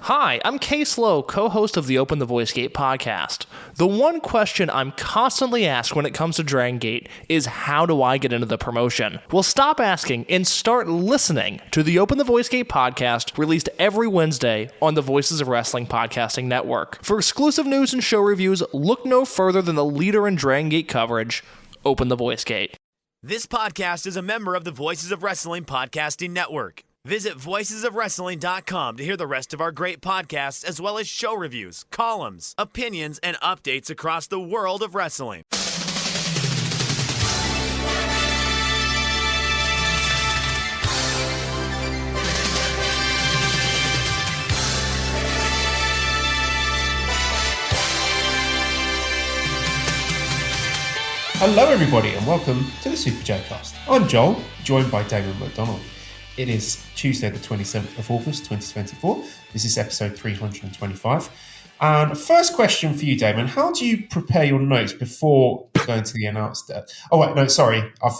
Hi, I'm Case Lowe, co-host of the Open the Voice Gate podcast. The one question I'm constantly asked when it comes to Dragon Gate is, how do I get into the promotion? Well, stop asking and start listening to the Open the Voice Gate podcast, released every Wednesday on the Voices of Wrestling podcasting network. For exclusive news and show reviews, look no further than the leader in Dragon Gate coverage, Open the Voice Gate. This podcast is a member of the Voices of Wrestling podcasting network. Visit voicesofwrestling.com to hear the rest of our great podcasts, as well as show reviews, columns, opinions, and updates across the world of wrestling. Hello everybody and welcome to the Super J-Cast. I'm Joel, joined by Damon McDonald. It is Tuesday the 27th of August 2024. This is episode 325. And first question for you, Damon, how do you prepare your notes before going to the announcement? Oh wait, no, sorry, I've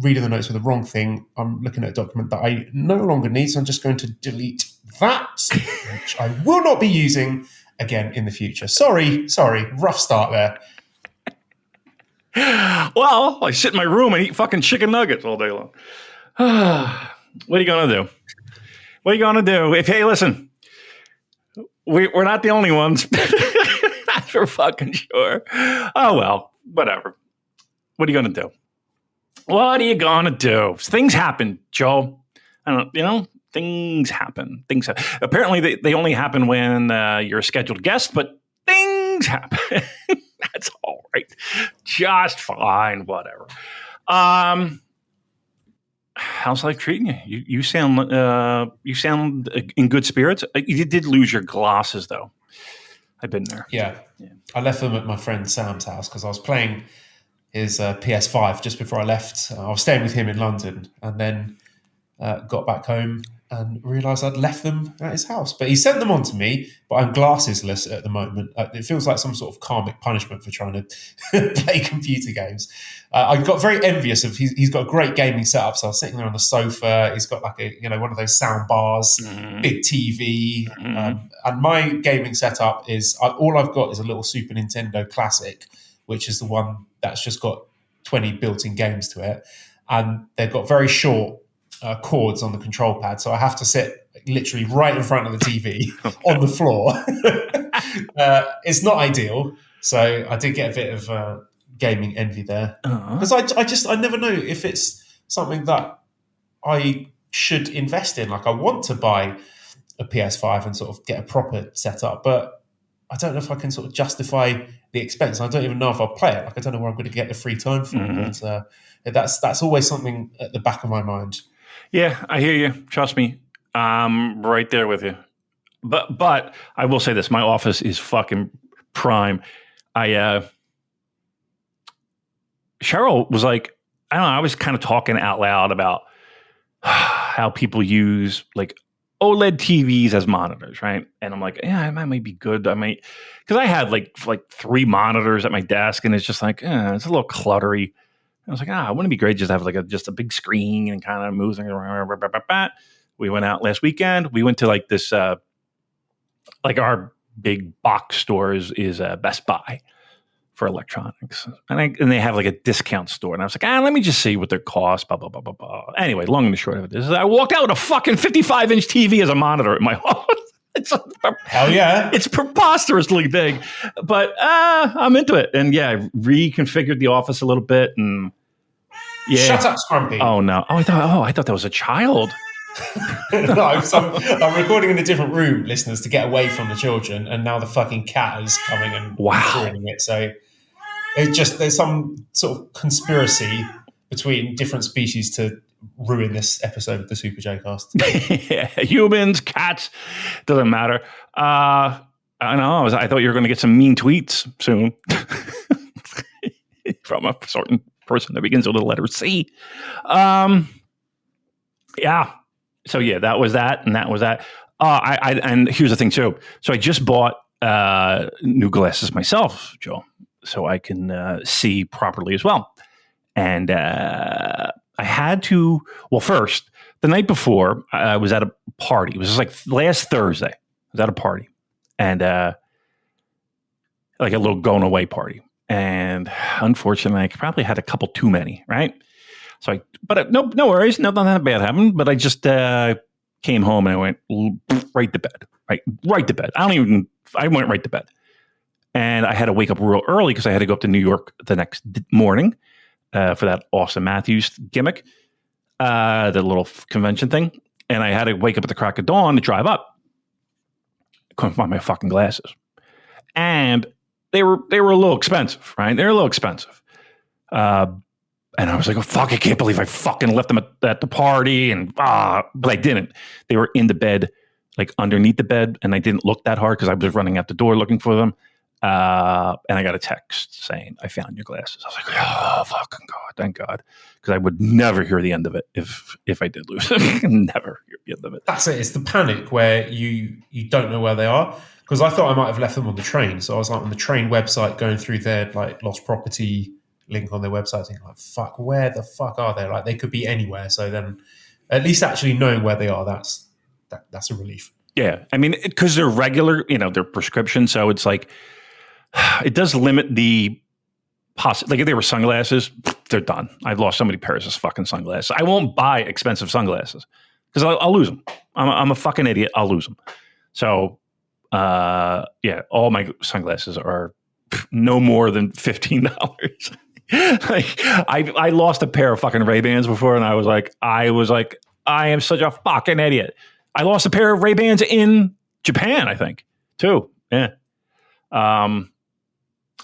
reading the notes with the wrong thing. I'm looking at a document that I no longer need, so I'm just going to delete that, which I will not be using again in the future. Sorry, rough start there. Well, I sit in my room and eat fucking chicken nuggets all day long. What are you going to do? What are you going to do? Hey, listen, we're not the only ones. That's for fucking sure. Oh, well, whatever. What are you going to do? What are you going to do? Things happen, Joe. I don't, things happen. Apparently, they only happen when you're a scheduled guest, but things happen. That's all right. Just fine. Whatever. How's life treating you? You sound in good spirits. You did lose your glasses, though. I've been there. Yeah. I left them at my friend Sam's house because I was playing his PS5 just before I left. I was staying with him in London and then got back home and realised I'd left them at his house. But he sent them on to me, but I'm glassesless at the moment. It feels like some sort of karmic punishment for trying to play computer games. I got very envious of he's got a great gaming setup. So I was sitting there on the sofa. He's got like one of those sound bars, big TV. And my gaming setup is, all I've got is a little Super Nintendo Classic, which is the one that's just got 20 built-in games to it. And they've got very short cords on the control pad, so I have to sit literally right in front of the TV on the floor. It's not ideal, so I did get a bit of gaming envy there because I never know if it's something that I should invest in. Like, I want to buy a PS5 and sort of get a proper setup, but I don't know if I can sort of justify the expense. I don't even know if I'll play it. Like, I don't know where I'm going to get the free time from. But that's always something at the back of my mind. Yeah, I hear you. Trust me. I'm right there with you. But I will say this. My office is fucking prime. Cheryl was like, I don't know, I was kind of talking out loud about how people use like OLED TVs as monitors, right? And I'm like, yeah, that might be good. Because I had like 3 monitors at my desk, and it's just like, it's a little cluttery. I was like, wouldn't it be great just to have like just a big screen and kind of move things around. We went out last weekend. We went to like this, like our big box store is Best Buy for electronics. And they have like a discount store. And I was like, let me just see what their cost, blah, blah, blah, blah, blah. Anyway, long and the short of it is I walked out with a fucking 55-inch TV as a monitor at my office. Hell yeah. It's preposterously big, but I'm into it. And yeah, I reconfigured the office a little bit, and yeah. Shut up, Scrumpy. Oh no. I thought that was a child. No, I'm recording in a different room, listeners, to get away from the children, and now the fucking cat is coming and ruining it. So there's some sort of conspiracy between different species to ruin this episode of the Super J-Cast. Yeah, humans, cats, doesn't matter. I know. I thought you were going to get some mean tweets soon from a certain person that begins with the letter C. Yeah. So yeah, that was that, and that was that. And here's the thing too. So I just bought new glasses myself, Joe, so I can see properly as well. And I had to, well, first, the night before, I was at a party. It was like last Thursday. was at a party, and like a little going away party. And unfortunately, I probably had a couple too many, right? So no worries, nothing that bad happened. But I just came home and I went right to bed, right to bed. I went right to bed, and I had to wake up real early because I had to go up to New York the next morning for that Austin Matthews gimmick, the little convention thing, and I had to wake up at the crack of dawn to drive up. I couldn't find my fucking glasses, and they were a little expensive, right? They're a little expensive. And I was like, oh, fuck, I can't believe I fucking left them at the party. But I didn't. They were in the bed, like underneath the bed. And I didn't look that hard because I was running out the door looking for them. And I got a text saying, I found your glasses. I was like, oh, fucking God, thank God. Because I would never hear the end of it if I did lose them. Never hear the end of it. That's it. It's the panic where you don't know where they are. Because I thought I might have left them on the train. So I was like on the train website going through their like lost property link on their website, thinking like, fuck, where the fuck are they? Like they could be anywhere. So then at least actually knowing where they are, that's a relief. Yeah. I mean, because they're regular, they're prescription. So it's like, it does limit the like if they were sunglasses, they're done. I've lost so many pairs of fucking sunglasses. I won't buy expensive sunglasses because I'll lose them. I'm a fucking idiot. I'll lose them. So, yeah, all my sunglasses are no more than $15. Like I lost a pair of fucking Ray-Bans before, and I was like, I am such a fucking idiot. I lost a pair of Ray-Bans in Japan, I think, too. Yeah.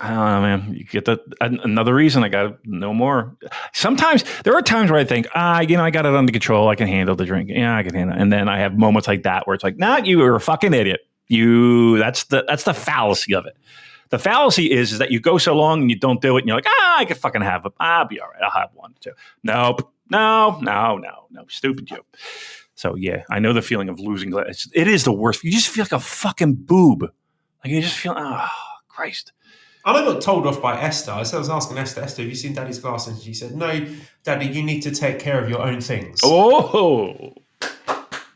I don't know, man. You get another reason I got no more. Sometimes there are times where I think, I got it under control. I can handle the drink. Yeah, I can handle it. And then I have moments like that where it's like, nah, you are a fucking idiot. That's the fallacy of it. The fallacy is that you go so long and you don't do it, and you're like, I could fucking have it. I'll be all right. I'll have one too. Nope. No. Stupid you. So yeah, I know the feeling of losing glass. It is the worst. You just feel like a fucking boob. Like you just feel, oh Christ. And I got told off by Esther. I was asking Esther, have you seen Daddy's glasses? And she said, no, Daddy, you need to take care of your own things. Oh.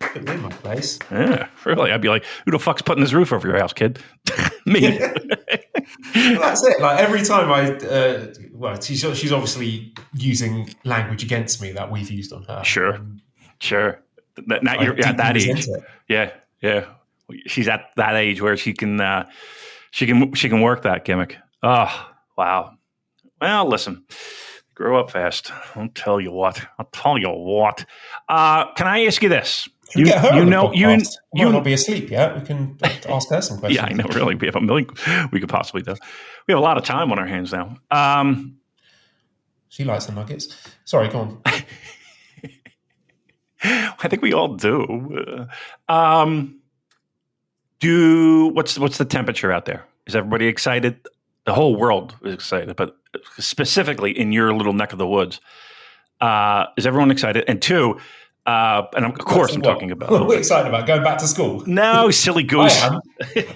Put me in my place. Yeah, really. I'd be like, who the fuck's putting this roof over your house, kid? Me. Well, that's it. Like every time she's obviously using language against me that we've used on her. Sure. Now you're at that age. Yeah. She's at that age where she can work that gimmick. Oh, wow. Well, listen, grow up fast. I'll tell you what. Can I ask you this? Can we get her on the podcast? You not be asleep yet. We can ask her some questions. Yeah, I know. Really, we have a million. We could possibly do. We have a lot of time on our hands now. She likes the nuggets. Sorry, go on. I think we all do. What's the temperature out there? Is everybody excited? The whole world is excited, but specifically in your little neck of the woods, is everyone excited? And two, and of course I'm talking about. What are we excited about? Going back to school? No, silly goose. I've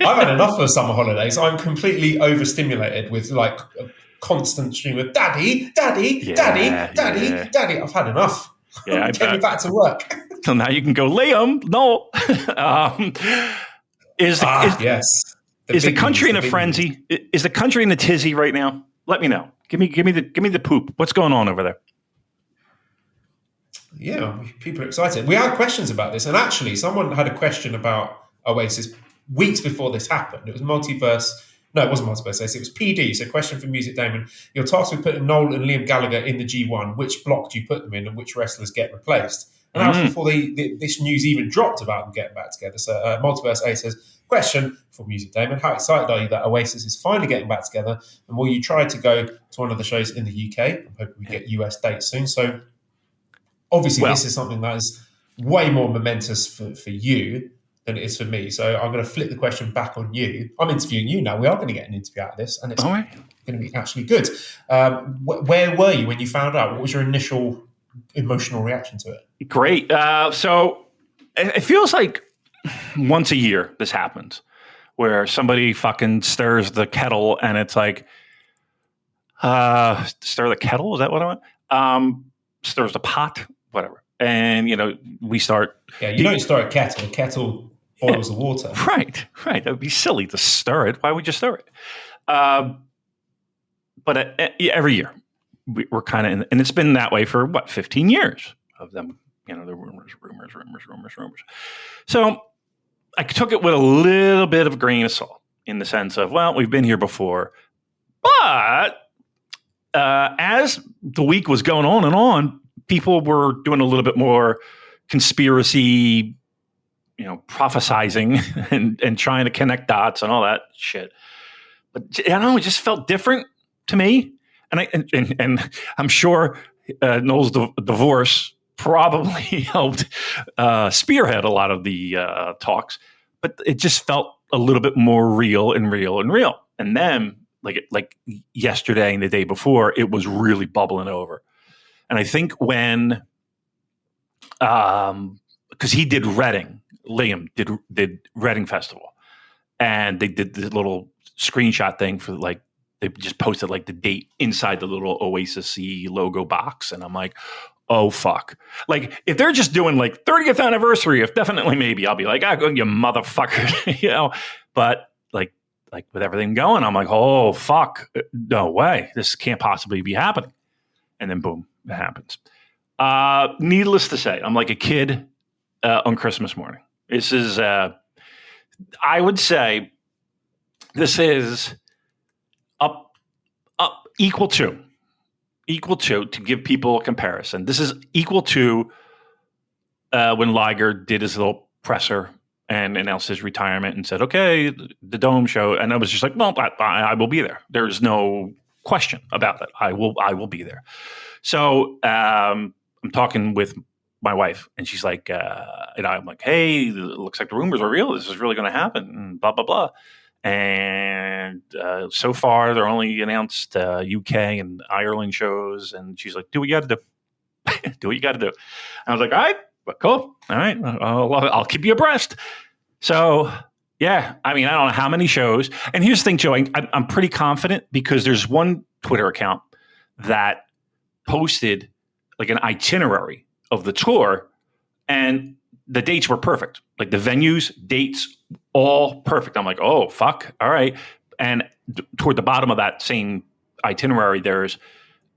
had enough of summer holidays. I'm completely overstimulated with like a constant stream of daddy. I've had enough. Yeah, get me back to work. So now you can go, Liam. No. Yes. Is the country in a frenzy? Is the country in a tizzy right now? Let me know. Give me the poop. What's going on over there? Yeah, people are excited. We had questions about this, and actually, someone had a question about Oasis weeks before this happened. It was Multiverse. No, it wasn't Multiverse. It was PD. So, question for Music Damon: you're tasked with putting Noel and Liam Gallagher in the G1. Which block do you put them in, and which wrestlers get replaced? And that was before this news even dropped about them getting back together. So, Multiverse A says, question for Music Damon: how excited are you that Oasis is finally getting back together? And will you try to go to one of the shows in the UK? I'm hoping we get US dates soon. So, obviously, this is something that is way more momentous for you than it is for me. So I'm going to flip the question back on you. I'm interviewing you now. We are going to get an interview out of this, and it's going to be actually good. Where were you when you found out? What was your initial emotional reaction to it? Great. So it feels like once a year this happens, where somebody fucking stirs the kettle, and it's like, stir the kettle? Is that what I want? Stirs the pot? Whatever. And, we start. Yeah, you don't start a kettle. A kettle bottles of water. Right. That would be silly to stir it. Why would you stir it? But every year we're kind of, and it's been that way for 15 years of them, the rumors. So I took it with a little bit of a grain of salt in the sense of, well, we've been here before, but as the week was going on and on, people were doing a little bit more conspiracy, prophesizing and trying to connect dots and all that shit. But I don't know, it just felt different to me. And I'm sure Noel's divorce probably helped spearhead a lot of the talks, but it just felt a little bit more real. And then like yesterday and the day before, it was really bubbling over. And I think when, because he did Reading, Liam did Reading Festival, and they did the little screenshot thing for they just posted the date inside the little Oasis-y logo box. And I'm like, oh, fuck. If they're just doing 30th anniversary of Definitely Maybe, I'll be like, go, you motherfucker, But with everything going, I'm like, oh, fuck. No way. This can't possibly be happening. And then boom, it happens. Needless to say, I'm like a kid on Christmas morning. This is, I would say, this is up equal to give people a comparison. This is equal to when Liger did his little presser and announced his retirement and said, okay, the Dome show. And I was just like, well, I will be there. There's no question about it. I will be there. So I'm talking with my wife, and she's like, and I'm like, hey, it looks like the rumors are real. This is really going to happen, and blah, blah, blah. And so far, they're only announced UK and Ireland shows. And she's like, do what you got to do. Do what you got to do. I was like, all right, cool. All right. I'll keep you abreast. So, yeah, I mean, I don't know how many shows. And here's the thing, Joe, I'm pretty confident because there's one Twitter account that posted an itinerary of the tour, and the dates were perfect. The venues, dates, all perfect. I'm like, oh, fuck. All right. And toward the bottom of that same itinerary, there's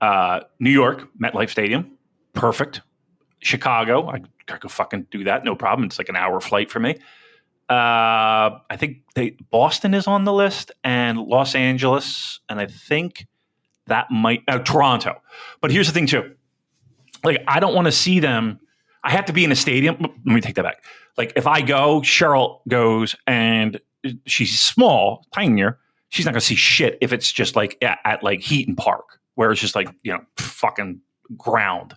New York, MetLife Stadium. Perfect. Chicago. I could fucking do that. No problem. It's an hour flight for me. I think Boston is on the list, and Los Angeles. And I think that might Toronto. But here's the thing too. I don't want to see them. I have to be in a stadium. Let me take that back. If I go, Cheryl goes, and she's small, tinier. She's not going to see shit if it's just at Heaton Park, where it's just fucking ground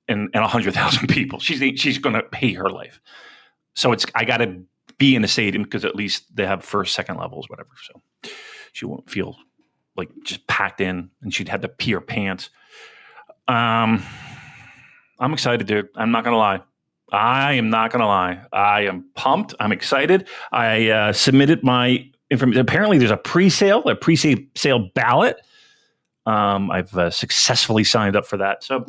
and 100,000 people. She's going to hate her life. So I got to be in a stadium because at least they have first, second levels, whatever. So she won't feel just packed in, and she'd have to pee her pants. I'm excited, dude. I'm not going to lie. I am not going to lie. I am pumped. I'm excited. I submitted my information. Apparently, there's a pre-sale ballot. I've successfully signed up for that. So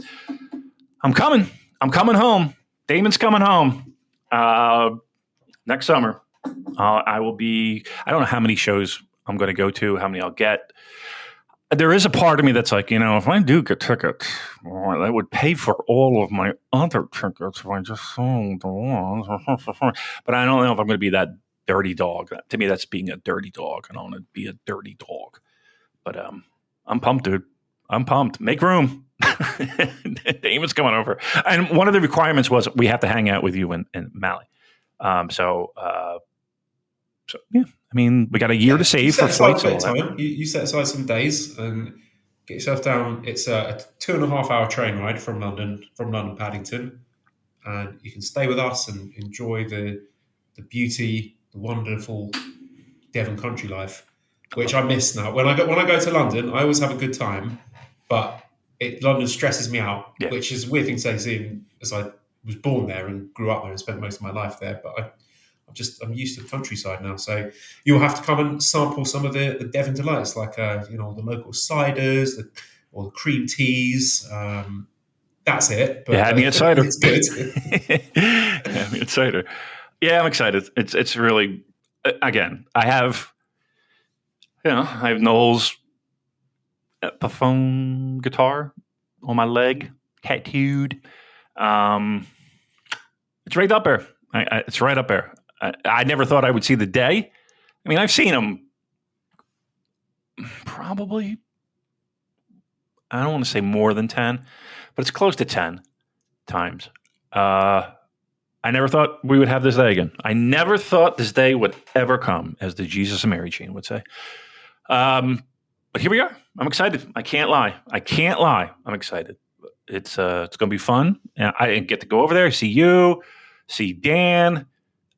I'm coming. I'm coming home. Damon's coming home next summer. I will be. I don't know how many shows I'm going to go to, how many I'll get. There is a part of me that's if I do get tickets, that would pay for all of my other tickets if I just sold the ones. But I don't know if I'm going to be that dirty dog. To me, that's being a dirty dog. I don't want to be a dirty dog. But I'm pumped, dude. I'm pumped. Make room. Damon's coming over. And one of the requirements was we have to hang out with you and Mally. So yeah. I mean, we got a year to save for flights. You set aside some days and get yourself down. It's a 2.5 hour train ride from London Paddington, and you can stay with us and enjoy the beauty, the wonderful Devon country life, which I miss now. When I go to London, I always have a good time, but London stresses me out, which is a weird thing to say, seeing as I was born there and grew up there and spent most of my life there, but I'm used to the countryside now, so you'll have to come and sample some of the Devon delights, the local ciders, or the cream teas. That's it. But had me at cider. It's good. Had me at cider. Yeah, I'm excited. It's really, again, I have Noel's Epiphone guitar on my leg, tattooed. It's right up there. It's right up there. I never thought I would see the day. I mean, I've seen him probably, I don't want to say more than 10, but it's close to 10 times. I never thought we would have this day again. I never thought this day would ever come, as the Jesus and Mary chain would say. But here we are. I'm excited. I can't lie. I'm excited. It's going to be fun. And I get to go over there, see you, see Dan,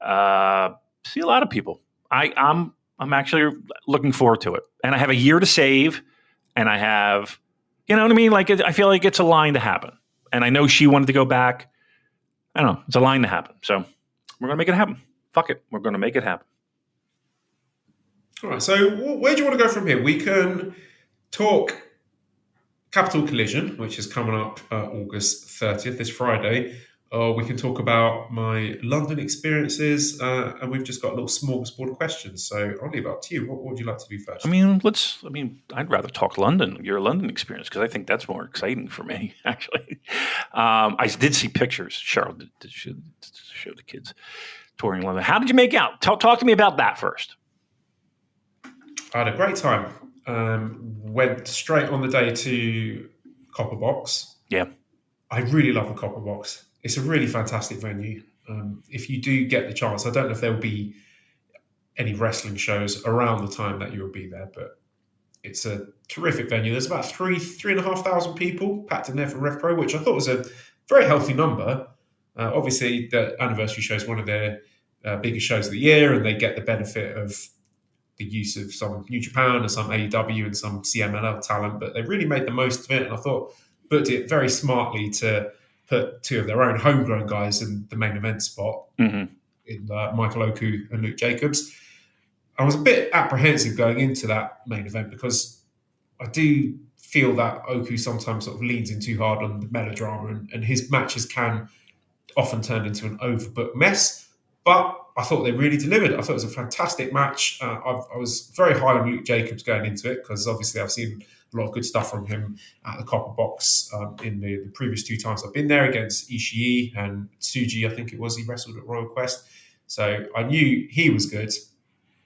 see a lot of people. I'm actually looking forward to it. And I have a year to save, and I have, you know what I mean? Like, I feel like it's a line to happen. And I know she wanted to go back. I don't know. It's a line to happen. So we're going to make it happen. Fuck it. We're going to make it happen. All right. So where do you want to go from here? We can talk Capital Collision, which is coming up August 30th, this Friday. We can talk about my London experiences, and we've just got a little smorgasbord of questions. So I'll leave it up to you. What would you like to do first? I'd rather talk London, your London experience, because I think that's more exciting for me, actually. I did see pictures. Cheryl did show the kids touring London. How did you make out? Talk to me about that first. I had a great time. Went straight on the day to Copper Box. Yeah. I really love the Copper Box. It's a really fantastic venue. If you do get the chance, I don't know if there will be any wrestling shows around the time that you will be there, but it's a terrific venue. There's about 3,500 people packed in there for Rev-Pro, which I thought was a very healthy number. Obviously, the anniversary show is one of their biggest shows of the year, and they get the benefit of the use of some New Japan and some AEW and some CMLL talent, but they really made the most of it, and I thought booked it very smartly to put two of their own homegrown guys in the main event spot, in Michael Oku and Luke Jacobs. I was a bit apprehensive going into that main event because I do feel that Oku sometimes sort of leans in too hard on the melodrama, and his matches can often turn into an overbooked mess. But I thought they really delivered. I thought it was a fantastic match. I was very high on Luke Jacobs going into it because obviously I've seen a lot of good stuff from him at the Copper Box in the previous two times I've been there against Ishii and Tsuji, I think it was. He wrestled at Royal Quest. So I knew he was good.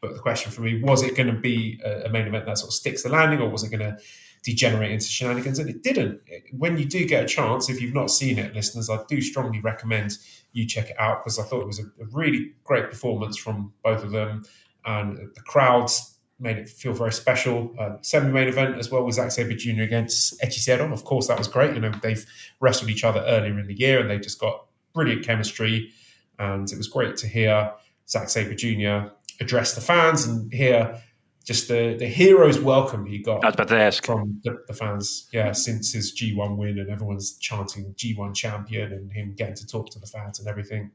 But the question for me, was it going to be a main event that sort of sticks the landing, or was it going to degenerate into shenanigans? And it didn't. When you do get a chance, if you've not seen it, listeners, I do strongly recommend you check it out because I thought it was a really great performance from both of them. And the crowds made it feel very special. Semi-main event as well with Zack Sabre Jr. against Hechicero. Of course, that was great. You know, they've wrestled each other earlier in the year and they just got brilliant chemistry. And it was great to hear Zack Sabre Jr. address the fans and hear just the hero's welcome he got. I was about to ask. From the fans, since his G1 win, and everyone's chanting G1 champion and him getting to talk to the fans and everything.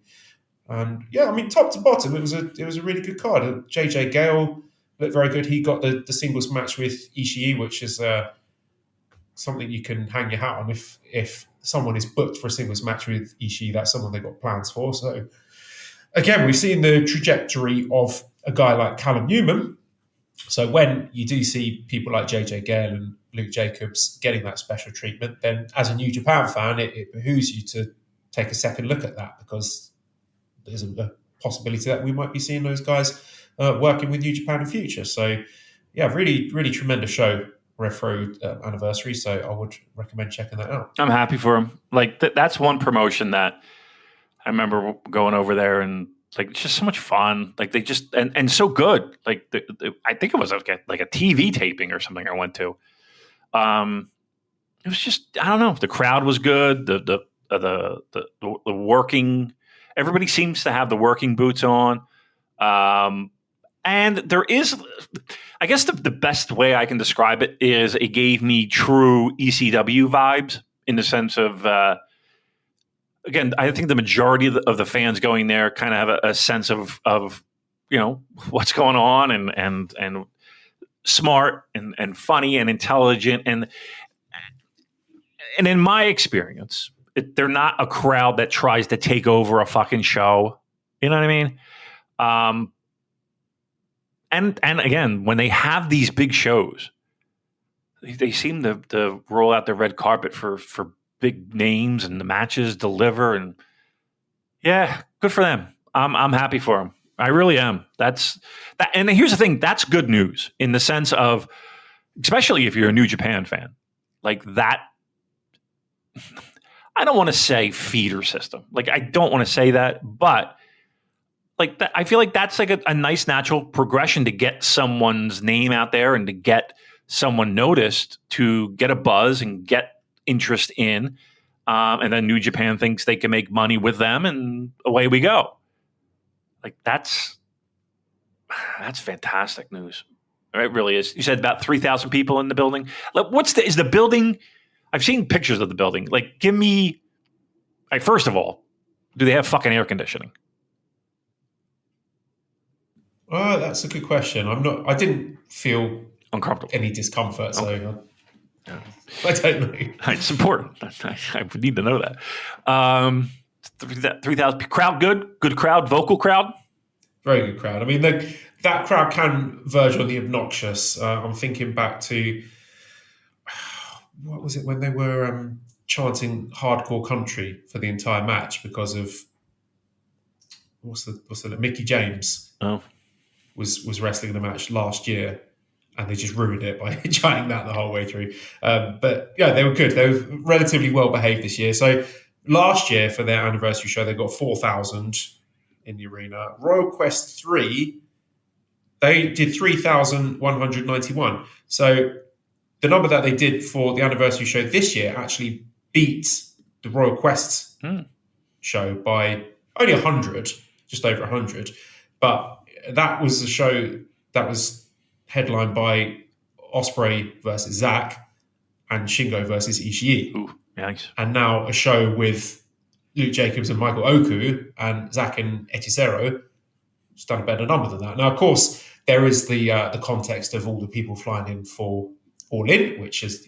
And top to bottom, it was a really good card. JJ Gale looked very good. He got the singles match with Ishii, which is something you can hang your hat on. If someone is booked for a singles match with Ishii, that's someone they've got plans for. So again, we've seen the trajectory of a guy like Callum Newman. So when you do see people like JJ Gale and Luke Jacobs getting that special treatment, then as a New Japan fan, it behooves you to take a second look at that because there's a possibility that we might be seeing those guys working with New Japan in future. So, really, really tremendous show, Rev-Pro anniversary. So I would recommend checking that out. I'm happy for him. Like that's one promotion that I remember going over there and like it's just so much fun. Like they just and so good. Like I think it was like a TV taping or something I went to. It was just I don't know. The crowd was good. The working. Everybody seems to have the working boots on. And there is, I guess the best way I can describe it is it gave me true ECW vibes in the sense of. Again, I think the majority of the fans going there kind of have a sense of what's going on and smart and funny and intelligent and in my experience, they're not a crowd that tries to take over a fucking show. You know what I mean? And again, when they have these big shows, they seem to roll out the red carpet for big names, and the matches deliver. And yeah, good for them. I'm happy for them. I really am. That's that. And here's the thing: that's good news in the sense of, especially if you're a New Japan fan, like that. I don't want to say feeder system. Like, I don't want to say that, but like that, I feel like that's like a nice natural progression to get someone's name out there and to get someone noticed, to get a buzz and get interest in. And then New Japan thinks they can make money with them, and away we go. Like, that's fantastic news. It really is. You said about 3,000 people in the building. Like, is the building? I've seen pictures of the building. Like, give me, like, first of all, do they have fucking air conditioning? That's a good question. I didn't feel uncomfortable, any discomfort, so okay. I don't know. It's important. I would need to know that. 3,000 crowd, good crowd, vocal crowd. Very good crowd. I mean, that crowd can verge on the obnoxious. I'm thinking back to, what was it, when they were chanting "Hardcore Country" for the entire match because of what's the Mickey James was wrestling the match last year, and they just ruined it by chanting that the whole way through. But yeah, they were good. They were relatively well behaved this year. So last year for their anniversary show, they got 4,000 in the arena. Royal Quest 3, they did 3,191. So the number that they did for the anniversary show this year actually beat the Royal Quest show by only 100, just over 100. But that was a show that was headlined by Ospreay versus Zack and Shingo versus Ishii. Ooh, nice. And now a show with Luke Jacobs and Michael Oku and Zack and Hechicero. It's done a better number than that. Now, of course, there is the context of all the people flying in for All In, which is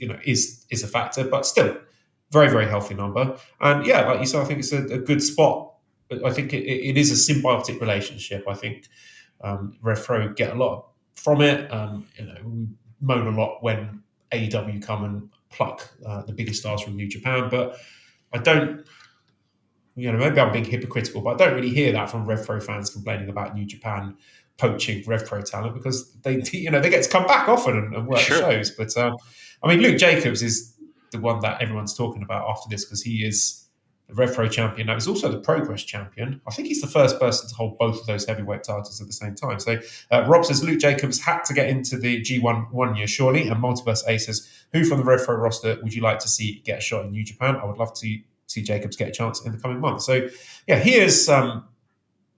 a factor, but still very, very healthy number. And yeah, like you said, I think it's a good spot. I think it is a symbiotic relationship. I think Rev-Pro get a lot from it. We moan a lot when AEW come and pluck the biggest stars from New Japan, but I don't. Maybe I'm being hypocritical, but I don't really hear that from Rev-Pro fans complaining about New Japan poaching Rev-Pro talent, because they get to come back often and work shows. But Luke Jacobs is the one that everyone's talking about after this, because he is the Rev-Pro champion. Now, he's also the Progress champion. I think he's the first person to hold both of those heavyweight titles at the same time. So Rob says Luke Jacobs had to get into the G1 1 year, surely. And Multiverse A says, who from the Rev-Pro roster would you like to see get a shot in New Japan? I would love to see Jacobs get a chance in the coming months. So yeah, he is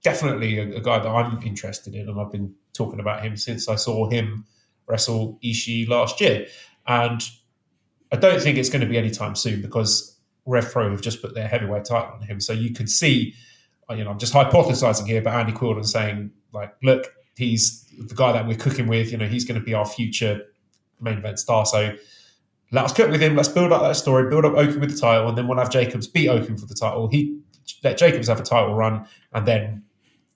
definitely a guy that I'm interested in, and I've been talking about him since I saw him wrestle Ishii last year. And I don't think it's going to be anytime soon, because Rev-Pro have just put their heavyweight title on him. So you could see, I'm just hypothesizing here, but Andy Quillen saying, like, look, he's the guy that we're cooking with. He's going to be our future main event star. So let us cook with him. Let's build up that story, build up Oku with the title, and then we'll have Jacobs beat Oku for the title. Let Jacobs have a title run, and then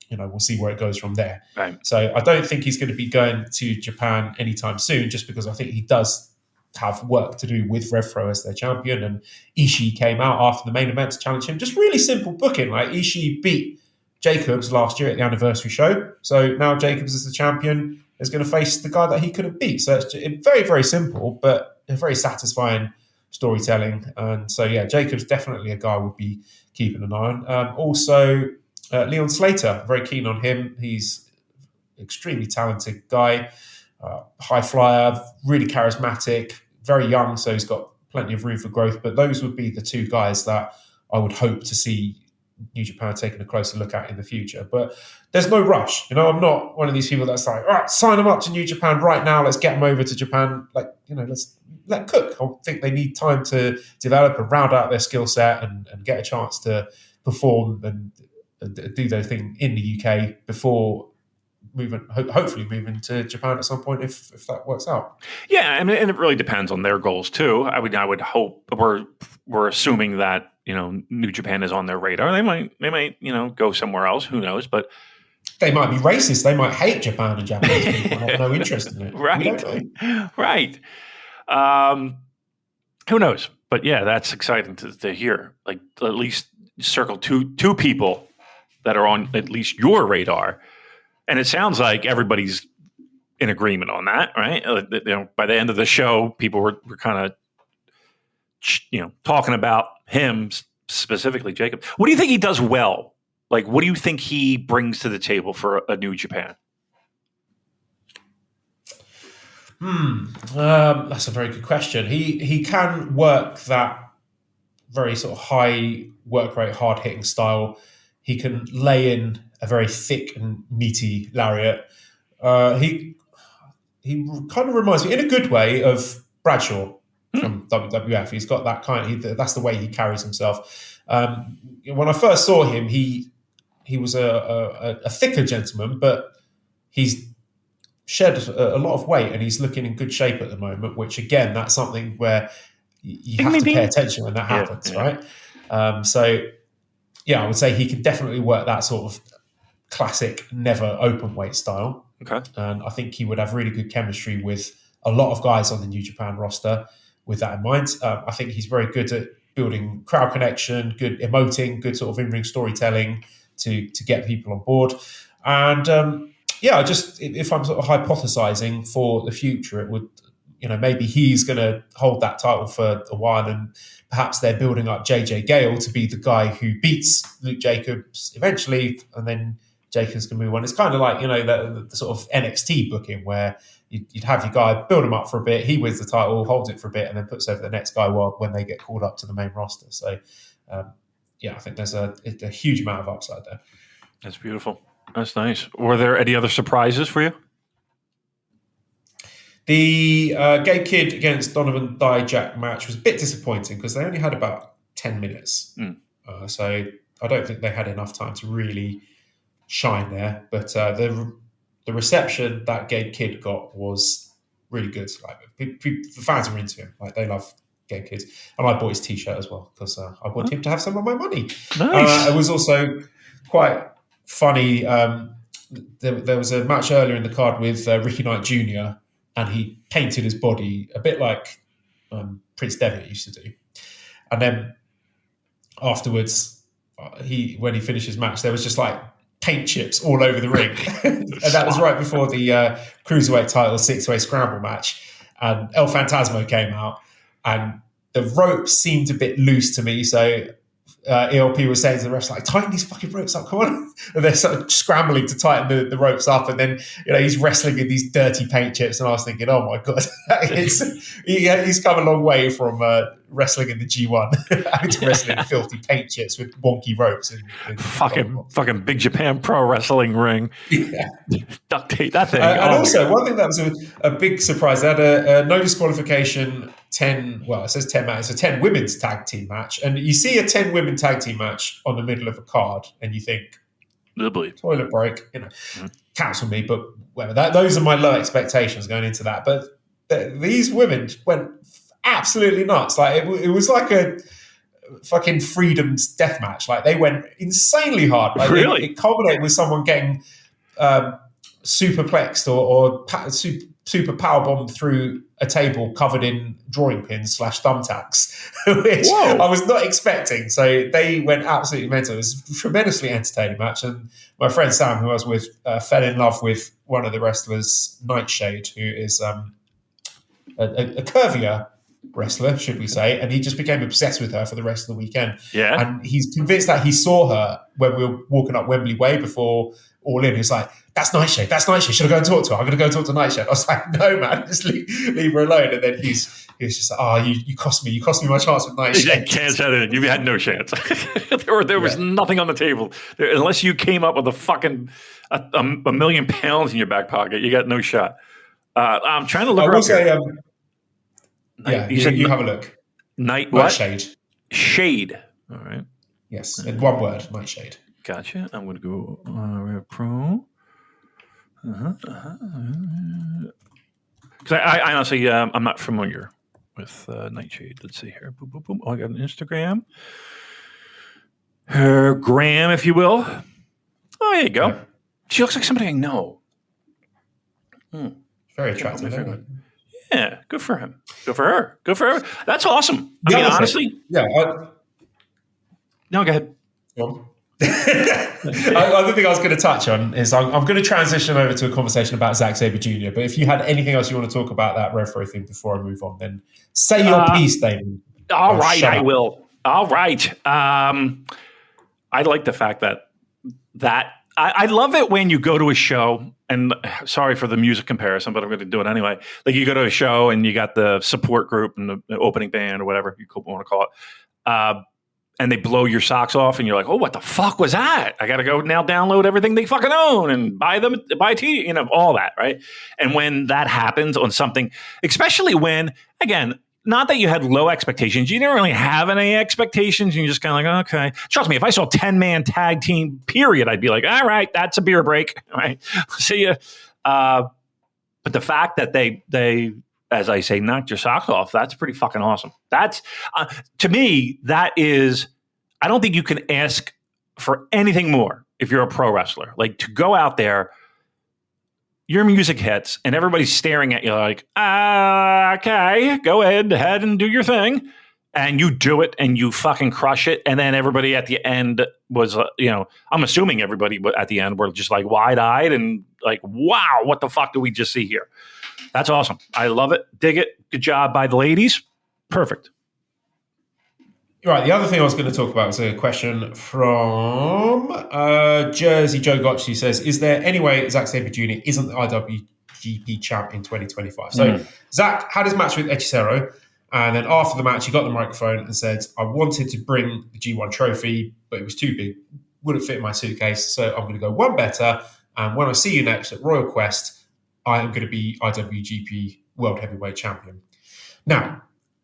we'll see where it goes from there. Right. So I don't think he's going to be going to Japan anytime soon, just because I think he does have work to do with Rev-Pro as their champion. And Ishii came out after the main event to challenge him. Just really simple booking. Like, Ishii beat Jacobs last year at the anniversary show. So now Jacobs is the champion, is going to face the guy that he couldn't beat. So it's very, very simple, but a very satisfying storytelling. And so, yeah, Jacobs definitely a guy we'll be keeping an eye on. Also, Leon Slater, very keen on him. He's an extremely talented guy, high flyer, really charismatic, very young, so he's got plenty of room for growth. But those would be the two guys that I would hope to see New Japan taking a closer look at in the future. But there's no rush. I'm not one of these people that's like, all right, sign them up to New Japan right now. Let's get them over to Japan. Let's let cook. I think they need time to develop and round out their skill set and get a chance to perform and do their thing in the UK before hopefully moving to Japan at some point if that works out. Yeah, and it really depends on their goals too. I would hope we're assuming that New Japan is on their radar. They might go somewhere else. Who knows? But they might be racist. They might hate Japan and Japanese people and have no interest in it. Right. We don't know. Right. Who knows? But yeah, that's exciting to hear. Like at least circle two people that are on at least your radar. And it sounds like everybody's in agreement on that, right? By the end of the show, people were kind of, talking about him specifically, Jacob. What do you think he does well? Like, what do you think he brings to the table for a New Japan? That's a very good question. He can work that very sort of high work rate, hard hitting style. He can lay in a very thick and meaty lariat. He kind of reminds me, in a good way, of Bradshaw from WWF. He's got that that's the way he carries himself. When I first saw him, he was a thicker gentleman, but he's shed a lot of weight and he's looking in good shape at the moment, which again, that's something where you have to pay attention when that happens, right? I would say he can definitely work that sort of classic, never open weight style. Okay. And I think he would have really good chemistry with a lot of guys on the New Japan roster with that in mind. I think he's very good at building crowd connection, good emoting, good sort of in-ring storytelling to get people on board. And if I'm sort of hypothesizing for the future, it would, maybe he's going to hold that title for a while and perhaps they're building up JJ Gale to be the guy who beats Luke Jacobs eventually, and then Jacobs can move on. It's kind of like, the sort of NXT booking where you'd have your guy, build him up for a bit, he wins the title, holds it for a bit, and then puts over the next guy when they get called up to the main roster. So, I think there's a huge amount of upside there. That's beautiful. That's nice. Were there any other surprises for you? The Gabe Kidd against Donovan Dijak match was a bit disappointing because they only had about 10 minutes. So I don't think they had enough time to really shine there. But the reception that Gabe Kidd got was really good. Like the fans are into him. Like they love Gabe Kidd. And I bought his T-shirt as well because I want him to have some of my money. Nice. It was also quite funny. There was a match earlier in the card with Ricky Knight Jr., and he painted his body a bit like Prince Devitt used to do. And then afterwards, when he finished his match, there was just like paint chips all over the ring. And that was right before the Cruiserweight title 6-way scramble match. And El Phantasmo came out, and the ropes seemed a bit loose to me. So ELP was saying to the refs, like, tighten these fucking ropes up, come on. And they're sort of scrambling to tighten the ropes up. And then, he's wrestling in these dirty paint chips. And I was thinking, oh my God, he's come a long way from wrestling in the G1 having to wrestle in filthy paint chips with wonky ropes. Fucking Big Japan Pro Wrestling ring. Yeah. Duct tape that thing. And also, one thing that was a big surprise, they had a no disqualification 10 matches, a 10 women's tag team match. And you see a 10 women tag team match on the middle of a card and you think, toilet break, cancel me, but whatever. Those are my low expectations going into that. But these women went absolutely nuts. Like it was like a fucking freedom's death match. Like they went insanely hard. Like really? It culminated with someone getting superplexed or super powerbombed through a table covered in drawing pins / thumbtacks, which I was not expecting. So they went absolutely mental. It was a tremendously entertaining match. And my friend Sam, who I was with, fell in love with one of the wrestlers, Nightshade, who is a curvier wrestler, should we say, and he just became obsessed with her for the rest of the weekend. Yeah. And he's convinced that he saw her when we were walking up Wembley Way before All In. He's like, that's Nightshade. Should I go and talk to her? I'm going to go and talk to Nightshade. I was like, no, man, just leave her alone. And then he was just like, you cost me my chance with Nightshade. You had no chance. there was nothing on the table. Unless you came up with a fucking a million pounds in your back pocket, you got no shot. I'm trying to look her up here. You have a look. Nightshade. Shade. Shade. All right. Yes, in one word, Nightshade. Gotcha. I'm going to go Rev-Pro. Because I honestly, I'm not familiar with Nightshade. Let's see here. Boom, boom, boom. Oh, I got an Instagram. Her gram, if you will. Oh, there you go. Yeah. She looks like somebody I know. Very attractive. Isn't it? Yeah, good for him. Good for her. Good for her. That's awesome. I mean, honestly. Yeah. No, go ahead. The thing I was going to touch on is I'm going to transition over to a conversation about Zack Sabre Jr. But if you had anything else you want to talk about that Rev-Pro thing before I move on, then say your piece, Damon. All right, I will. All right. I like the fact that I love it when you go to a show, and sorry for the music comparison, but I'm going to do it anyway. Like you go to a show and you got the support group and the opening band or whatever you want to call it. And they blow your socks off, and you're like, "Oh, what the fuck was that? I got to go now download everything they fucking own and buy tea, all that, right?" And when that happens on something, especially when, again, not that you had low expectations, you didn't really have any expectations, and you're just kind of like, okay. Trust me, if I saw 10-man tag team, period, I'd be like, all right, that's a beer break, all right, see ya. But the fact that they as I say, knocked your socks off, that's pretty fucking awesome. That's, to me, that is, I don't think you can ask for anything more if you're a pro wrestler. Like, to go out there, your music hits, and everybody's staring at you like, okay, go ahead and do your thing. And you do it, and you fucking crush it. And then everybody at the end was, I'm assuming everybody at the end were just like wide-eyed and like, wow, what the fuck did we just see here? That's awesome. I love it. Dig it. Good job by the ladies. Perfect. Right. The other thing I was going to talk about was a question from Jersey Joe Gotch, who says, is there any way Zack Sabre Jr. isn't the IWGP champ in 2025? So Zack had his match with Hechicero, and then after the match, he got the microphone and said, I wanted to bring the G1 trophy, but it was too big. Wouldn't fit in my suitcase, so I'm going to go one better. And when I see you next at Royal Quest, I am going to be IWGP World Heavyweight Champion. Now,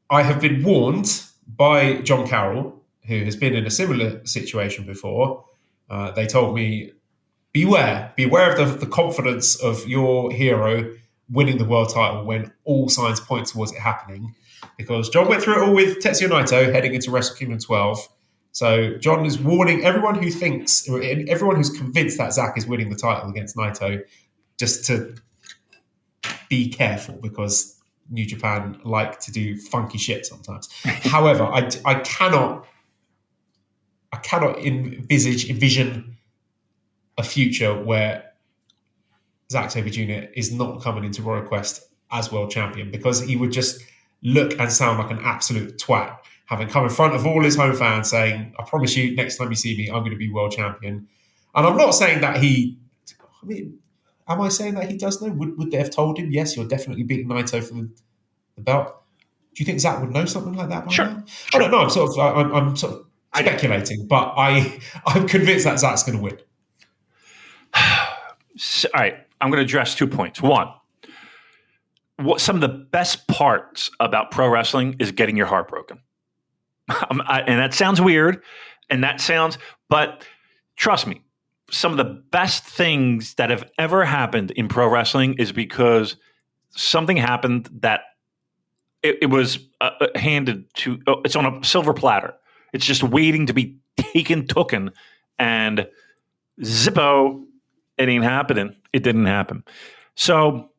I have been warned by John Carroll, who has been in a similar situation before. They told me, beware of the confidence of your hero winning the world title when all signs point towards it happening. Because John went through it all with Tetsuya Naito heading into Wrestle Kingdom 12. So John is warning everyone who's convinced that Zack is winning the title against Naito just to be careful, because New Japan like to do funky shit sometimes. However, I cannot envision a future where Zack Sabre Jr. is not coming into Royal Quest as world champion, because he would just look and sound like an absolute twat, having come in front of all his home fans saying, I promise you, next time you see me, I'm going to be world champion. And I'm not saying that am I saying that he does know? Would they have told him, yes, you're definitely beating Naito for the belt? Do you think Zack would know something like that by now? I don't know. I'm sort of speculating, but I'm convinced that Zack's going to win. So, all right, I'm going to address 2 points. One, what some of the best parts about pro wrestling is getting your heart broken. And that sounds weird, but trust me, some of the best things that have ever happened in pro wrestling is because something happened that it was handed to, it's on a silver platter. It's just waiting to be taken, and zippo, it ain't happening. It didn't happen. So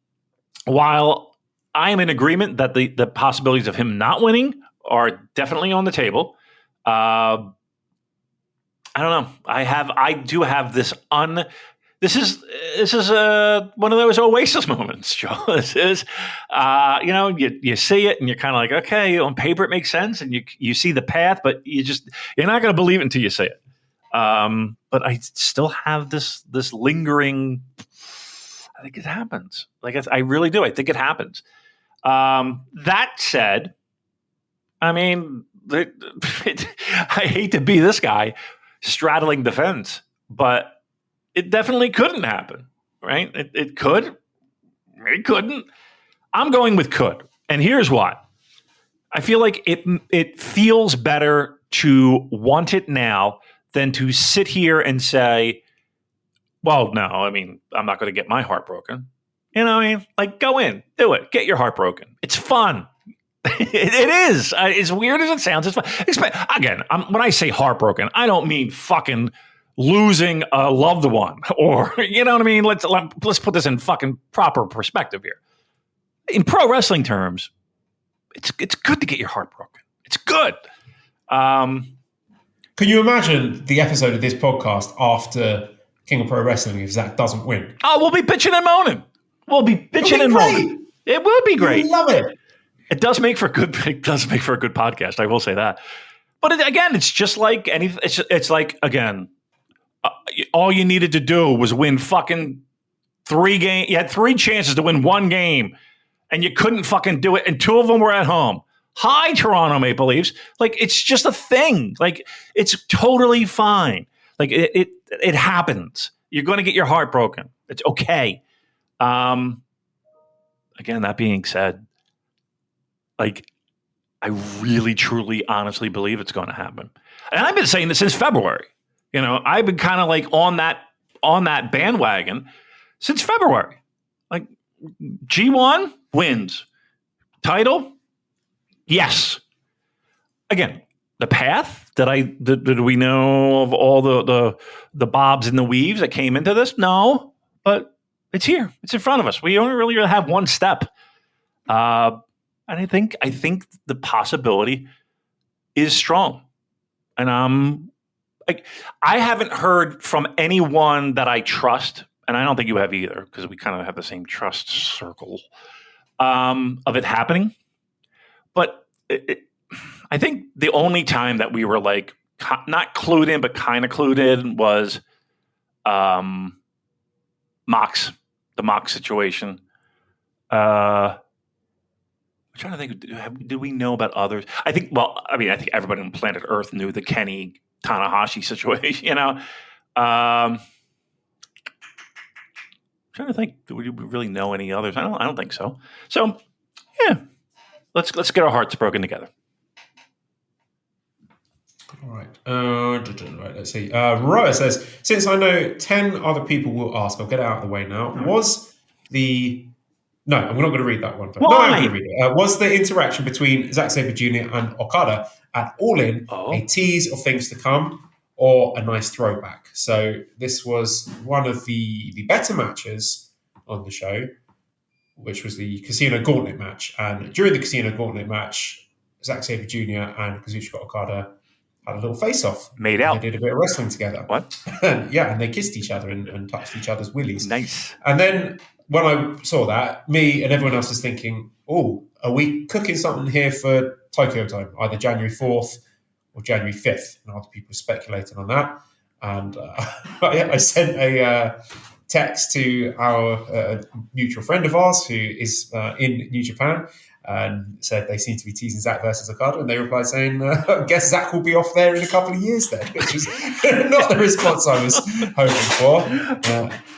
while I am in agreement that the possibilities of him not winning are definitely on the table, I don't know. I do have this this is one of those Oasis moments, Joe. This is, you see it and you're kind of like, okay, on paper it makes sense, and you see the path, but you're not going to believe it until you see it. But I still have this lingering. I think it happens. Like I really do. I think it happens. That said, I mean, I hate to be this guy straddling the fence, but it definitely couldn't happen, right? It could. It couldn't. I'm going with could. And here's why. I feel like it feels better to want it now than to sit here and say, Well, no, I mean, I'm not going to get my heart broken. You know what I mean? Like, go in, do it, get your heart broken. It's fun. It is. As weird as it sounds, it's fun. Again, when I say heartbroken, I don't mean fucking losing a loved one, or you know what I mean. Let's put this in fucking proper perspective here. In pro wrestling terms, it's good to get your heart broken. It's good. Can you imagine the episode of this podcast after King of Pro Wrestling if Zack doesn't win? Oh, we'll be bitching and moaning. We'll be bitching and moaning. It will be great. I love it. It does make for a good podcast. I will say that. But again, it's just like anything. It's like, again, all you needed to do was win fucking 3 games. You had 3 chances to win 1 game, and you couldn't fucking do it. And 2 of them were at home. Hi, Toronto Maple Leafs. Like, it's just a thing. Like, it's totally fine. Like, it happens. You're going to get your heart broken. It's okay. Again, that being said, like, I really, truly, honestly believe it's going to happen. And I've been saying this since February. You know, I've been kind of like on that bandwagon since February. Like, G1 wins. Title? Yes. Again, the path did we know of all the bobs and the weaves that came into this? No, but it's here. It's in front of us. We only really have one step. And I think the possibility is strong. And I haven't heard from anyone that I trust, and I don't think you have either, because we kind of have the same trust circle of it happening. But I think the only time that we were like not clued in, but kind of clued in was the Mox situation. I'm trying to think. Did we know about others? I think everybody on planet Earth knew the Kenny Tanahashi situation. You know, I'm trying to think. Do we really know any others? I don't think so. So, yeah, let's get our hearts broken together. All right. Right. Let's see. Raya says, since I know 10 other people will ask, I'll get it out of the way now. No, I'm not going to read that one. Why? No, I'm going to read it. Was the interaction between Zack Sabre Jr. and Okada at All In a tease of things to come or a nice throwback? So this was one of the better matches on the show, which was the Casino Gauntlet match. And during the Casino Gauntlet match, Zack Sabre Jr. and Kazuchika Okada had a little face-off. Made out. They did a bit of wrestling together. What? Yeah, and they kissed each other and touched each other's willies. Nice. And then when I saw that, me and everyone else was thinking, oh, are we cooking something here for Tokyo time, either January 4th or January 5th? And other people speculating on that. And I sent a text to our mutual friend of ours who is in New Japan and said they seem to be teasing Zack versus Okada. And they replied saying, I guess Zack will be off there in a couple of years then, which is not the response I was hoping for.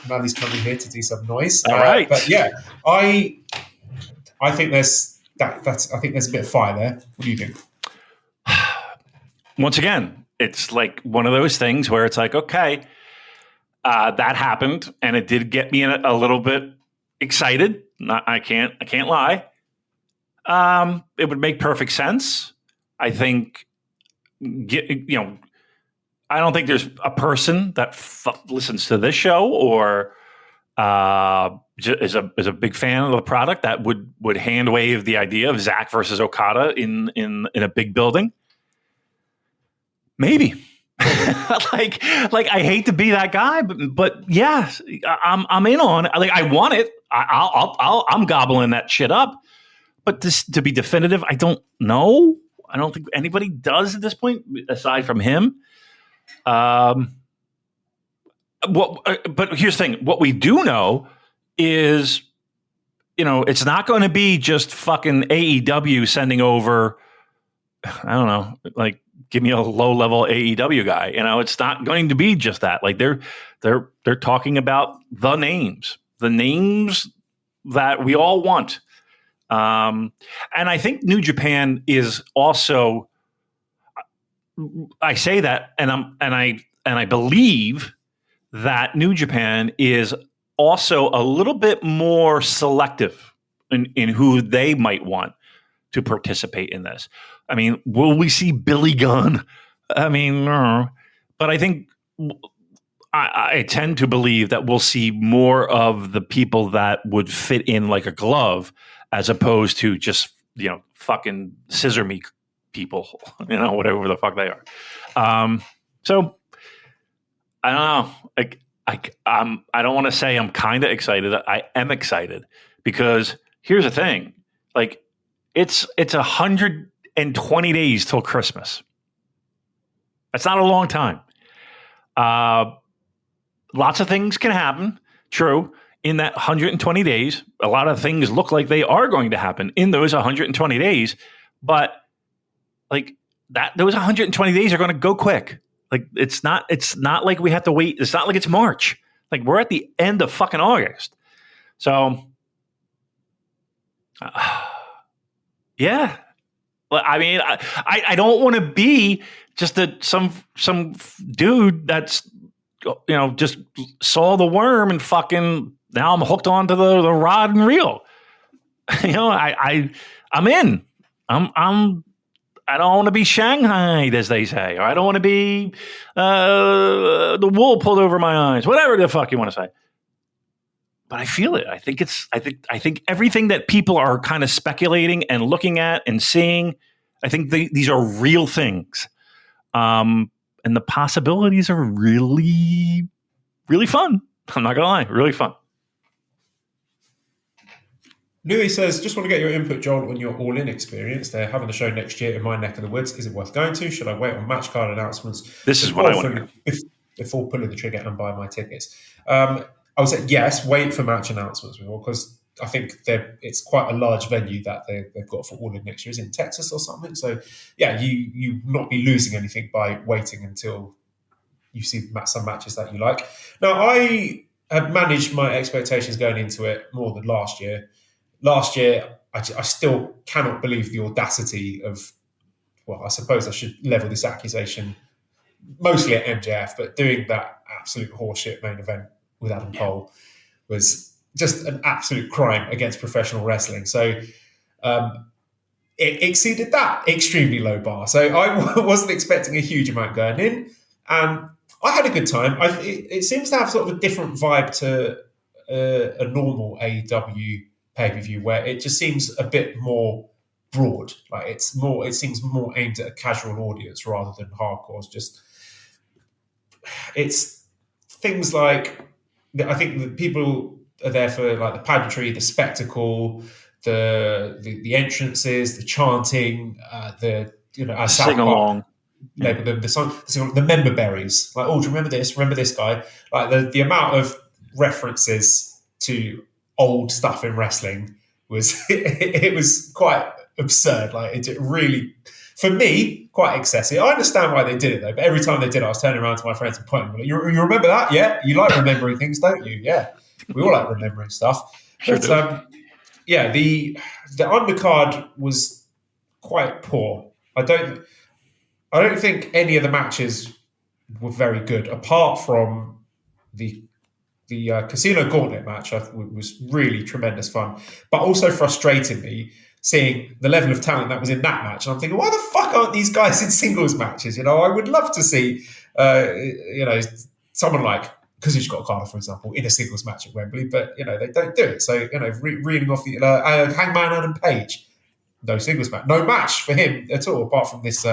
Now he's coming here to do some noise. All right. But yeah, I think there's I think there's a bit of fire there. What do you think? Once again, it's like one of those things where it's like, okay, that happened, and it did get me a little bit excited. I can't lie. It would make perfect sense. I think, I don't think there's a person that listens to this show or is a big fan of the product that would hand wave the idea of Zack versus Okada in a big building. Maybe. like I hate to be that guy, but yeah, I'm in on it. Like, I want it. I'm gobbling that shit up. But to be definitive, I don't know. I don't think anybody does at this point, aside from him. But here's the thing: what we do know is, it's not going to be just fucking AEW sending over. I don't know, like, give me a low-level AEW guy. It's not going to be just that. Like, they're talking about the names that we all want. And I think New Japan is also. I say that, and I believe that New Japan is also a little bit more selective in who they might want to participate in this. I mean, will we see Billy Gunn? I mean, no. But I think I tend to believe that we'll see more of the people that would fit in like a glove, as opposed to just, fucking scissor me people, whatever the fuck they are. So I don't know. Like, I don't want to say I'm kind of excited. I am excited because here's the thing. Like, it's 120 days till Christmas. That's not a long time. Lots of things can happen. True. In that 120 days, a lot of things look like they are going to happen in those 120 days. But like those 120 days are going to go quick. Like it's not like we have to wait. It's not like it's March. Like we're at the end of fucking August. So, yeah. I mean, I don't want to be just some dude that's just saw the worm and fucking now I'm hooked onto the rod and reel. I'm in. I don't want to be shanghaied, as they say, or I don't want to be the wool pulled over my eyes, whatever the fuck you want to say. But I feel it. I think everything that people are kind of speculating and looking at and seeing, I think these are real things, and the possibilities are really, really fun. I'm not gonna lie, really fun. Louis says, just want to get your input, Joel, on your all-in experience. They're having the show next year in my neck of the woods. Is it worth going to? Should I wait on match card announcements? This is what I want to know. Before pulling the trigger and buy my tickets. I would say, yes, wait for match announcements, because I think it's quite a large venue that they've got for all-in next year. Is it in Texas or something? So, yeah, you not be losing anything by waiting until you see some matches that you like. Now, I had managed my expectations going into it more than last year. Last year, I still cannot believe the audacity of, well, I suppose I should level this accusation mostly at MJF, but doing that absolute horseshit main event with Adam Cole was just an absolute crime against professional wrestling. So it exceeded that extremely low bar. So I wasn't expecting a huge amount going in. And I had a good time. It seems to have sort of a different vibe to a normal AEW pay-per-view, where it just seems a bit more broad. Like it seems more aimed at a casual audience rather than hardcore. It's things like, I think the people are there for like the pageantry, the spectacle, the entrances, the chanting, as sing along. Label them the member berries. Like, oh, do you remember this? Remember this guy? Like the amount of references to old stuff in wrestling was it was quite absurd. Like it really, for me, quite excessive. I understand why they did it though, but every time they did it, I was turning around to my friends and pointing. Like, you remember that? Yeah, you like remembering things, don't you? Yeah, we all like remembering stuff. Sure but yeah, the undercard was quite poor. I don't think any of the matches were very good, apart from the Casino Gauntlet match. Was really tremendous fun, but also frustrated me seeing the level of talent that was in that match. And I'm thinking, why the fuck aren't these guys in singles matches? I would love to see, someone like Kazuchika Okada, for example, in a singles match at Wembley, but they don't do it. So reading off the Hangman Adam Page, no singles match, no match for him at all, apart from this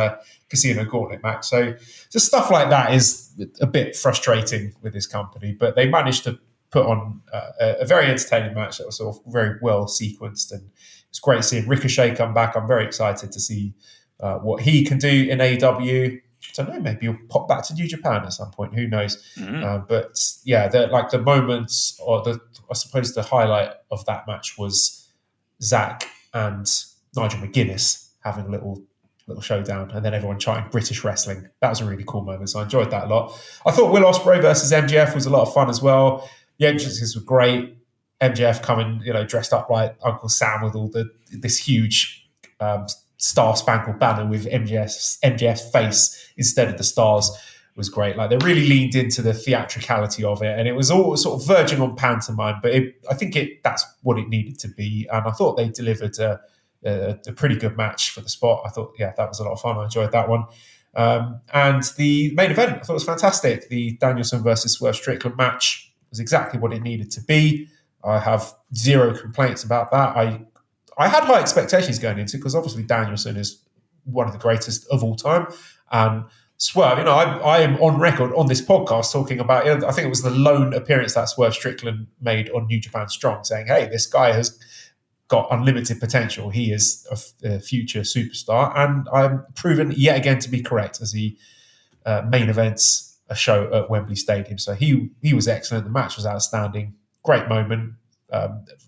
Casino Gauntlet match. So just stuff like that is a bit frustrating with this company, but they managed to put on a very entertaining match that was sort of very well sequenced, and it's great seeing Ricochet come back. I'm very excited to see what he can do in AEW. I don't know, maybe he'll pop back to New Japan at some point. Who knows? Mm-hmm. But yeah, the moments, or I suppose the highlight of that match was Zack and Nigel McGuinness having a little showdown, and then everyone chanting British wrestling. That was a really cool moment, so I enjoyed that a lot. I thought Will Ospreay versus MJF was a lot of fun as well. The entrances were great. MJF coming, dressed up like Uncle Sam with all this huge Star Spangled Banner with MJF's face instead of the stars. was great. Like, they really leaned into the theatricality of it, and it was all sort of verging on pantomime, but I think that's what it needed to be. And I thought they delivered a pretty good match for the spot. I thought, that was a lot of fun. I enjoyed that one. And the main event, I thought was fantastic. The Danielson versus Swerve Strickland match was exactly what it needed to be. I have zero complaints about that. I had high expectations going into it because obviously Danielson is one of the greatest of all time. And Swerve, I am on record on this podcast talking about, I think it was the lone appearance that Swerve Strickland made on New Japan Strong, saying, hey, this guy has got unlimited potential. He is a future superstar. And I'm proven yet again to be correct as he main events a show at Wembley Stadium. So he was excellent. The match was outstanding. Great moment.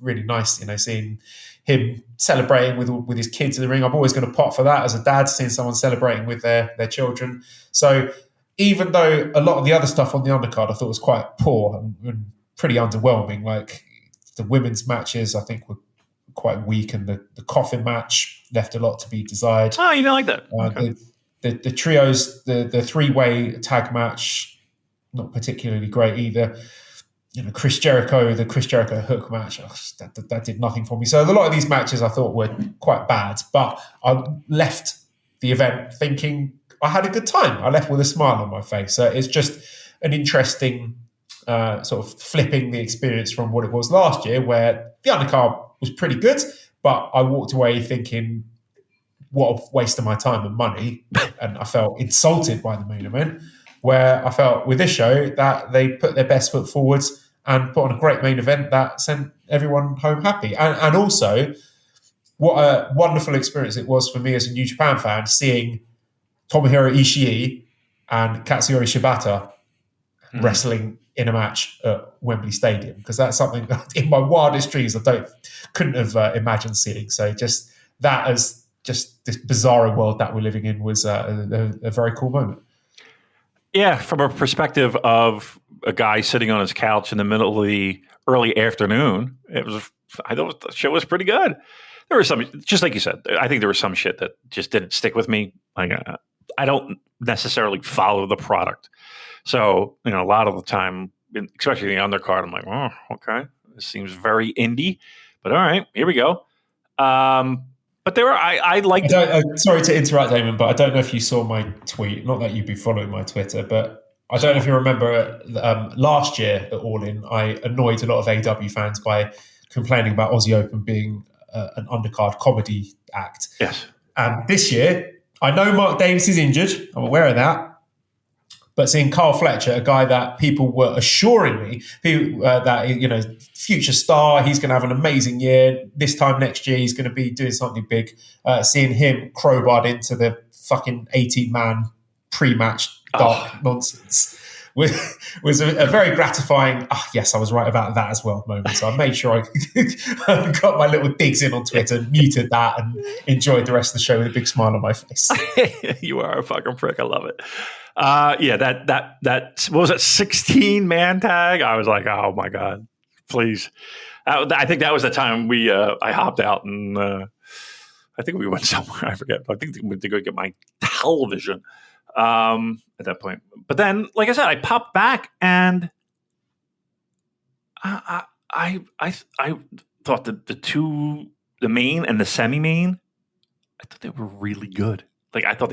Really nice, seeing him celebrating with his kids in the ring. I'm always going to pop for that as a dad, seeing someone celebrating with their children. So even though a lot of the other stuff on the undercard I thought was quite poor and pretty underwhelming, like the women's matches I think were quite weak, and the coffin match left a lot to be desired. Oh, you don't like that? Okay. The trios, the three-way tag match, not particularly great either. The Chris Jericho hook match, that did nothing for me. So a lot of these matches I thought were quite bad, but I left the event thinking I had a good time. I left with a smile on my face. So it's just an interesting sort of flipping the experience from what it was last year, where the undercard was pretty good, but I walked away thinking, what a waste of my time and money. And I felt insulted by the main event, where I felt with this show that they put their best foot forwards and put on a great main event that sent everyone home happy. And also, what a wonderful experience it was for me as a New Japan fan, seeing Tomohiro Ishii and Katsuyori Shibata wrestling in a match at Wembley Stadium, because that's something that in my wildest dreams I couldn't have imagined seeing. So just that, as just this bizarre world that we're living in, was a very cool moment. Yeah, from a perspective of a guy sitting on his couch in the middle of the early afternoon, I thought the show was pretty good. There was some, just like you said, I think there was some shit that just didn't stick with me. Like, I don't necessarily follow the product. So, a lot of the time, especially the undercard, I'm like, oh, okay, this seems very indie, but all right, here we go. But there were, I liked. Sorry to interrupt, Damon, but I don't know if you saw my tweet. Not that you'd be following my Twitter, but I don't know if you remember last year at All In, I annoyed a lot of AEW fans by complaining about Aussie Open being an undercard comedy act. Yes. And this year, I know Mark Davis is injured. I'm aware of that. But seeing Carl Fletcher, a guy that people were assuring me that, future star, he's going to have an amazing year. This time next year, he's going to be doing something big. Seeing him crowbarred into the fucking 18-man pre-match dark nonsense was a very gratifying, yes, I was right about that as well moment. So I made sure I got my little digs in on Twitter, muted that, and enjoyed the rest of the show with a big smile on my face. You are a fucking prick. I love it. That what was it, 16-man tag? I was like, oh my God, please. I think that was the time I hopped out and I think we went somewhere. I forget. I think we went to go get my television at that point. But then, like I said, I popped back and I thought the main and the semi-main, I thought they were really good. I thought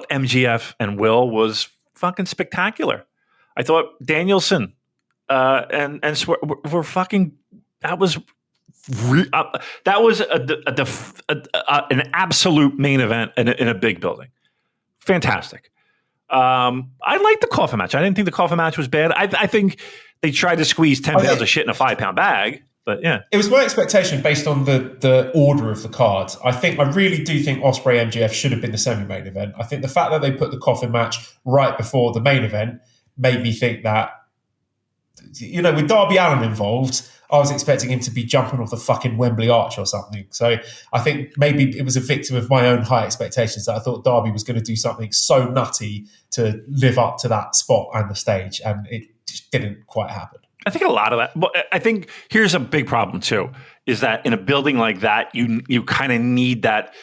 MGF and Will was fucking spectacular. I thought Danielson and were fucking. That was an absolute main event in a big building. Fantastic. I liked the coffin match. I didn't think the coffin match was bad. I think they tried to squeeze 10 pounds of shit in a 5-pound bag. But yeah, it was my expectation based on the order of the card. I really do think Ospreay MGF should have been the semi-main event. I think the fact that they put the coffin match right before the main event made me think that, with Darby Allin involved, I was expecting him to be jumping off the fucking Wembley Arch or something. So I think maybe it was a victim of my own high expectations that I thought Darby was going to do something so nutty to live up to that spot and the stage, and it just didn't quite happen. I think a lot of that, but I think here's a big problem too, is that in a building like that, you kind of need that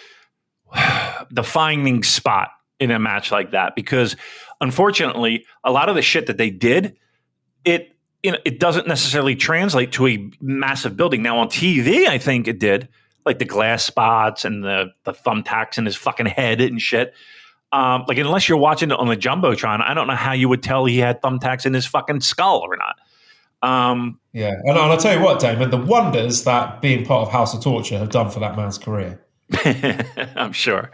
defining spot in a match like that, because unfortunately, a lot of the shit that they did, it doesn't necessarily translate to a massive building. Now on TV, I think it did, like the glass spots and the thumbtacks in his fucking head and shit. Like unless you're watching it on the jumbotron, I don't know how you would tell he had thumbtacks in his fucking skull or not. Yeah, and I'll tell you what, Damon, the wonders that being part of House of Torture have done for that man's career. I'm sure.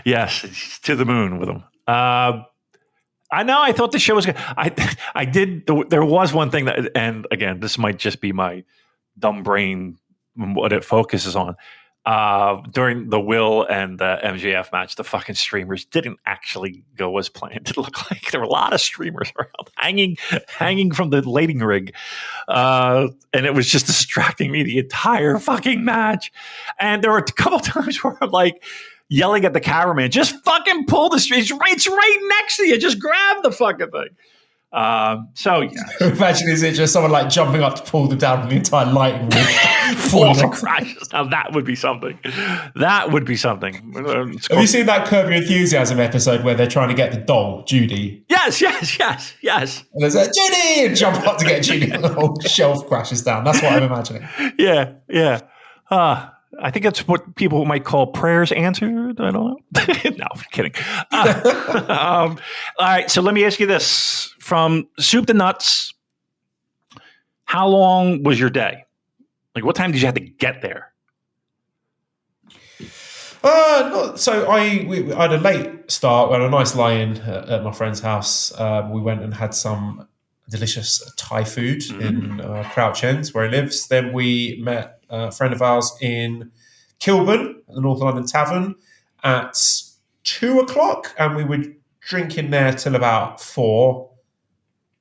Yes, it's to the moon with him. I know. I thought the show was good. I did. There was one thing that, and again, this might just be my dumb brain, what it focuses on. During the Will and the MJF match, the fucking streamers didn't actually go as planned. It looked like there were a lot of streamers around hanging from the lighting rig. And it was just distracting me the entire fucking match. And there were a couple times where I'm like yelling at the cameraman, just fucking pull the string. It's right next to you. Just grab the fucking thing. So yeah. Imagine, is it just someone like jumping up to pull them down and the entire lighting rig falls and crashes? Now that would be something. That would be something. Have you seen that Curb Your Enthusiasm episode where they're trying to get the doll, Judy? Yes. And there's a Judy, and jump up to get Judy, and the whole shelf crashes down. That's what I'm imagining. Yeah. I think that's what people might call prayers answered. I don't know. No, I'm kidding. All right, so let me ask you this. From soup to nuts, how long was your day? Like, what time did you have to get there? So I had a late start. We had a nice lie-in at my friend's house. We went and had some delicious Thai food in Crouch End, where he lives. Then we met a friend of ours in Kilburn, the North London Tavern, at 2:00, and we were drinking there till about 4.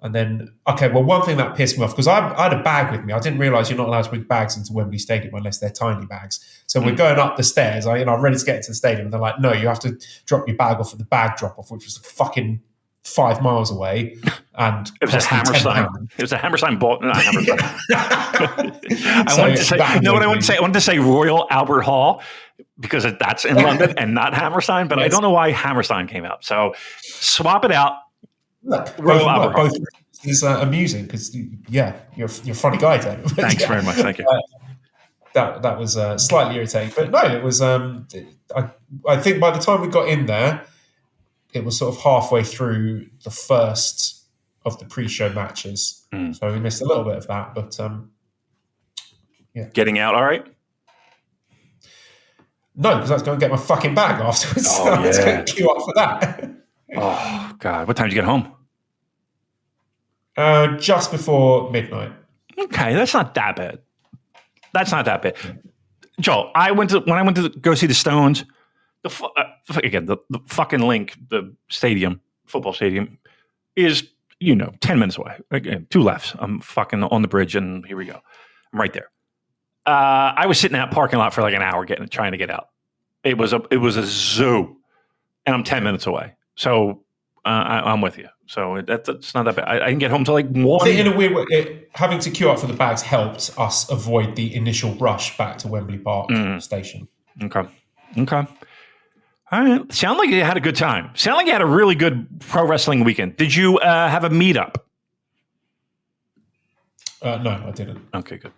And then, one thing that pissed me off, because I had a bag with me. I didn't realise you're not allowed to bring bags into Wembley Stadium unless they're tiny bags. So we're going up the stairs. I'm ready to get into the stadium. And they're like, no, you have to drop your bag off at the bag drop-off, which was fucking 5 miles away. And it was a Hammerstein. It was a Hammerstein bought. Not Hammerstein. I wanted to say, you know what I wanted to say? I wanted to say Royal Albert Hall because that's in London and not Hammerstein. But yes. I don't know why Hammerstein came out. So swap it out. Look, both is amusing because you're a funny guy, David. Thanks very much. Thank you. That was slightly irritating, but no, it was. I think by the time we got in there, it was sort of halfway through the first of the pre-show matches, so we missed a little bit of that. But yeah, getting out all right? No, because I was going to get my fucking bag afterwards. Oh, I was going to queue up for that. Oh God! What time did you get home? Just before midnight. Okay, that's not that bad. Joel, when I went to go see the Stones, the fucking link, the stadium, football stadium, is 10 minutes away. Again, 2 lefts. I'm fucking on the bridge, and here we go. I'm right there. I was sitting in that parking lot for like an hour trying to get out. It was a zoo, and I'm 10 minutes away. So I'm with you. So that's not that bad. I didn't get home till like 1. I think in a weird way, having to queue up for the bags helped us avoid the initial rush back to Wembley Park station. Okay. All right. Sound like you had a good time. Sound like you had a really good pro wrestling weekend. Did you have a meetup? No, I didn't. Okay, good.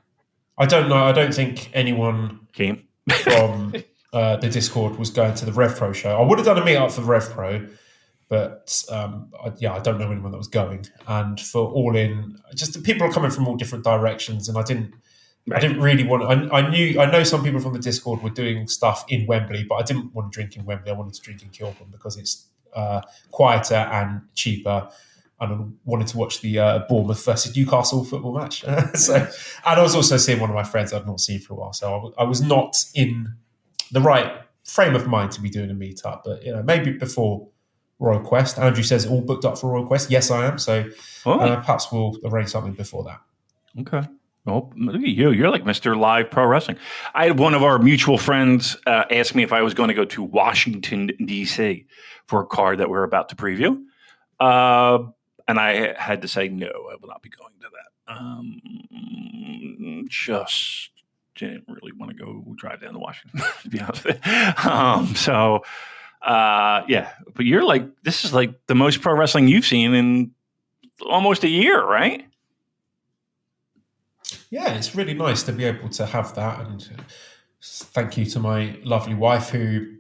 I don't know. I don't think anyone came from the Discord was going to the Rev-Pro show. I would have done a meetup for the Rev-Pro, but I don't know anyone that was going. And for All In, just people are coming from all different directions, and I didn't really want. I know some people from the Discord were doing stuff in Wembley, but I didn't want to drink in Wembley. I wanted to drink in Kilburn because it's quieter and cheaper. And I wanted to watch the Bournemouth versus Newcastle football match. And I was also seeing one of my friends I'd not seen for a while, so I was not in the right frame of mind to be doing a meetup. But maybe before Royal Quest. Andrew says all booked up for Royal Quest. Yes, I am. So perhaps we'll arrange something before that. Okay. Oh, look at you. You're like Mr. Live Pro Wrestling. I had one of our mutual friends ask me if I was going to go to Washington, D.C. for a card that we're about to preview. And I had to say, no, I will not be going to that. Just didn't really want to go drive down to Washington, to be honest with you. So Yeah, but you're like, this is like the most pro wrestling you've seen in almost a year, right? Yeah, it's really nice to be able to have that. And thank you to my lovely wife, who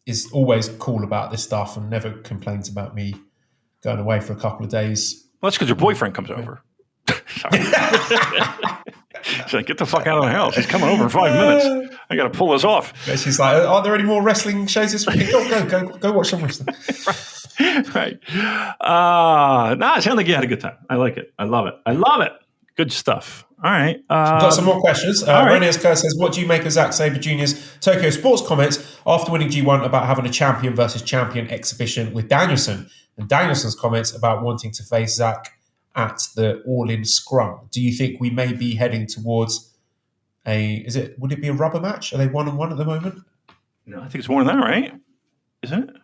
is always cool about this stuff and never complains about me going away for a couple of days. Well, that's because your boyfriend comes over. Sorry. She's like, get the fuck out of the house. He's coming over in 5 minutes. I got to pull this off. Yeah, she's like, are there any more wrestling shows this week? Go watch some wrestling. Right. It sounds like you had a good time. I like it. I love it. Good stuff. All right. Got some more questions. René Kerr says, what do you make of Zack Sabre Jr.'s Tokyo Sports comments after winning G1 about having a champion versus champion exhibition with Danielson? And Danielson's comments about wanting to face Zack at the All-In Scrum. Do you think we may be heading towards would it be a rubber match? Are they 1-on-1 at the moment? No, I think it's more than that, right? Isn't it?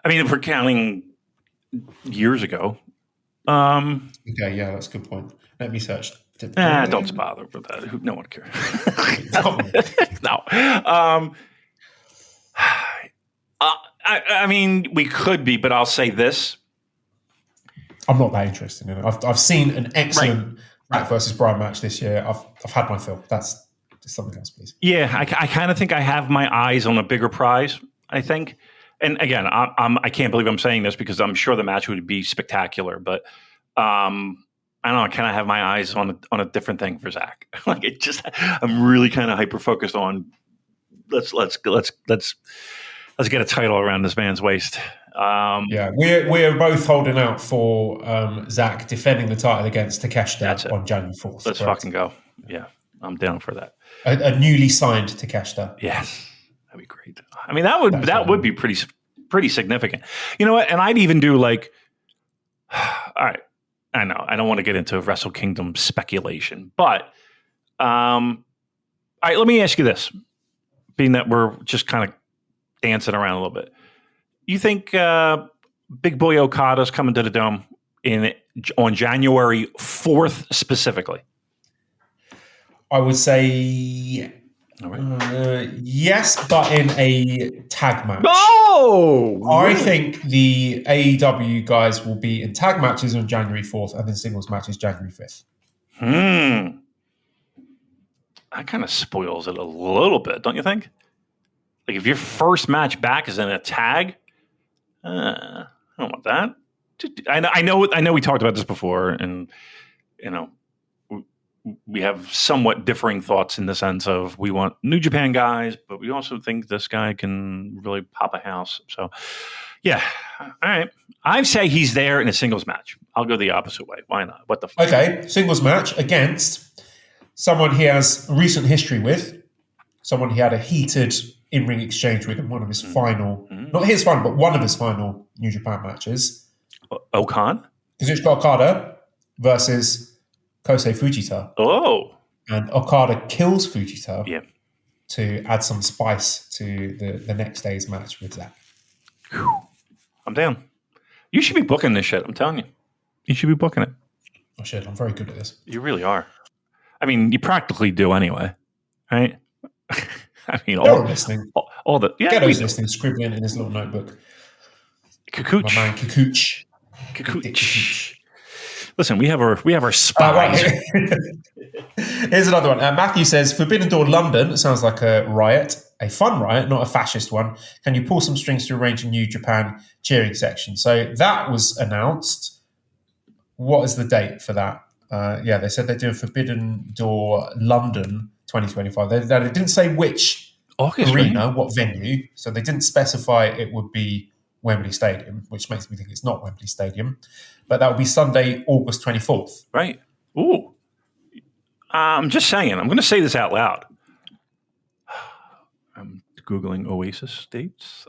I mean, if we're counting years ago. Okay, yeah, that's a good point. Let me search. Don't bother with that. No one cares. No. I mean, we could be, but I'll say this. I'm not that interested in it. I've seen an excellent Zack versus Bryan match this year. I've had my fill. That's just something else, please. Yeah, I kind of think I have my eyes on a bigger prize, I think. And again, I can't believe I'm saying this because I'm sure the match would be spectacular, but I don't know. I kind of have my eyes on a different thing for Zack. Like I'm really kind of hyper focused on let's get a title around this man's waist. Yeah, we're both holding out for Zack defending the title against Takeshita on January 4th. Let's fucking go. Yeah, I'm down for that. A newly signed Takeshita. Yes, that'd be great. I mean, that would be pretty significant. You know what? And I'd even do like, all right, I know I don't want to get into Wrestle Kingdom speculation, but all right, let me ask you this: being that we're just kind of dancing around a little bit. You think Big Boy Okada's coming to the Dome on January 4th specifically? I would say yes, but in a tag match. Oh! I think the AEW guys will be in tag matches on January 4th and then singles matches January 5th. That kind of spoils it a little bit, don't you think? Like if your first match back is in a tag, I don't want that. I know. We talked about this before, and you know, we have somewhat differing thoughts in the sense of we want New Japan guys, but we also think this guy can really pop a house. So, yeah, all right. I say he's there in a singles match. I'll go the opposite way. Why not? What the fuck? Okay, singles match against someone he has recent history with, someone he had a heated in-ring exchange with in one of his final, not his final, but one of his final New Japan matches. Okan? Kazuchika Okada versus Kosei Fujita. Oh. And Okada kills Fujita to add some spice to the next day's match with Zack. I'm down. You should be booking this shit, I'm telling you. You should be booking it. Oh shit, I'm very good at this. You really are. I mean, you practically do anyway, right? I mean, all listening. All the Ghetto's listening, scribbling in his little notebook. Kakooch. My man, Kakooch. Kakooch. Listen, we have our spies. Right. Here's another one. Matthew says, Forbidden Door London sounds like a riot, a fun riot, not a fascist one. Can you pull some strings to arrange a New Japan cheering section? So that was announced. What is the date for that? They said they're doing Forbidden Door London 2025. They didn't say which arena, right? What venue. So they didn't specify it would be Wembley Stadium, which makes me think it's not Wembley Stadium. But that will be Sunday, August 24th. Right. Ooh. I'm just saying. I'm going to say this out loud. I'm Googling Oasis dates.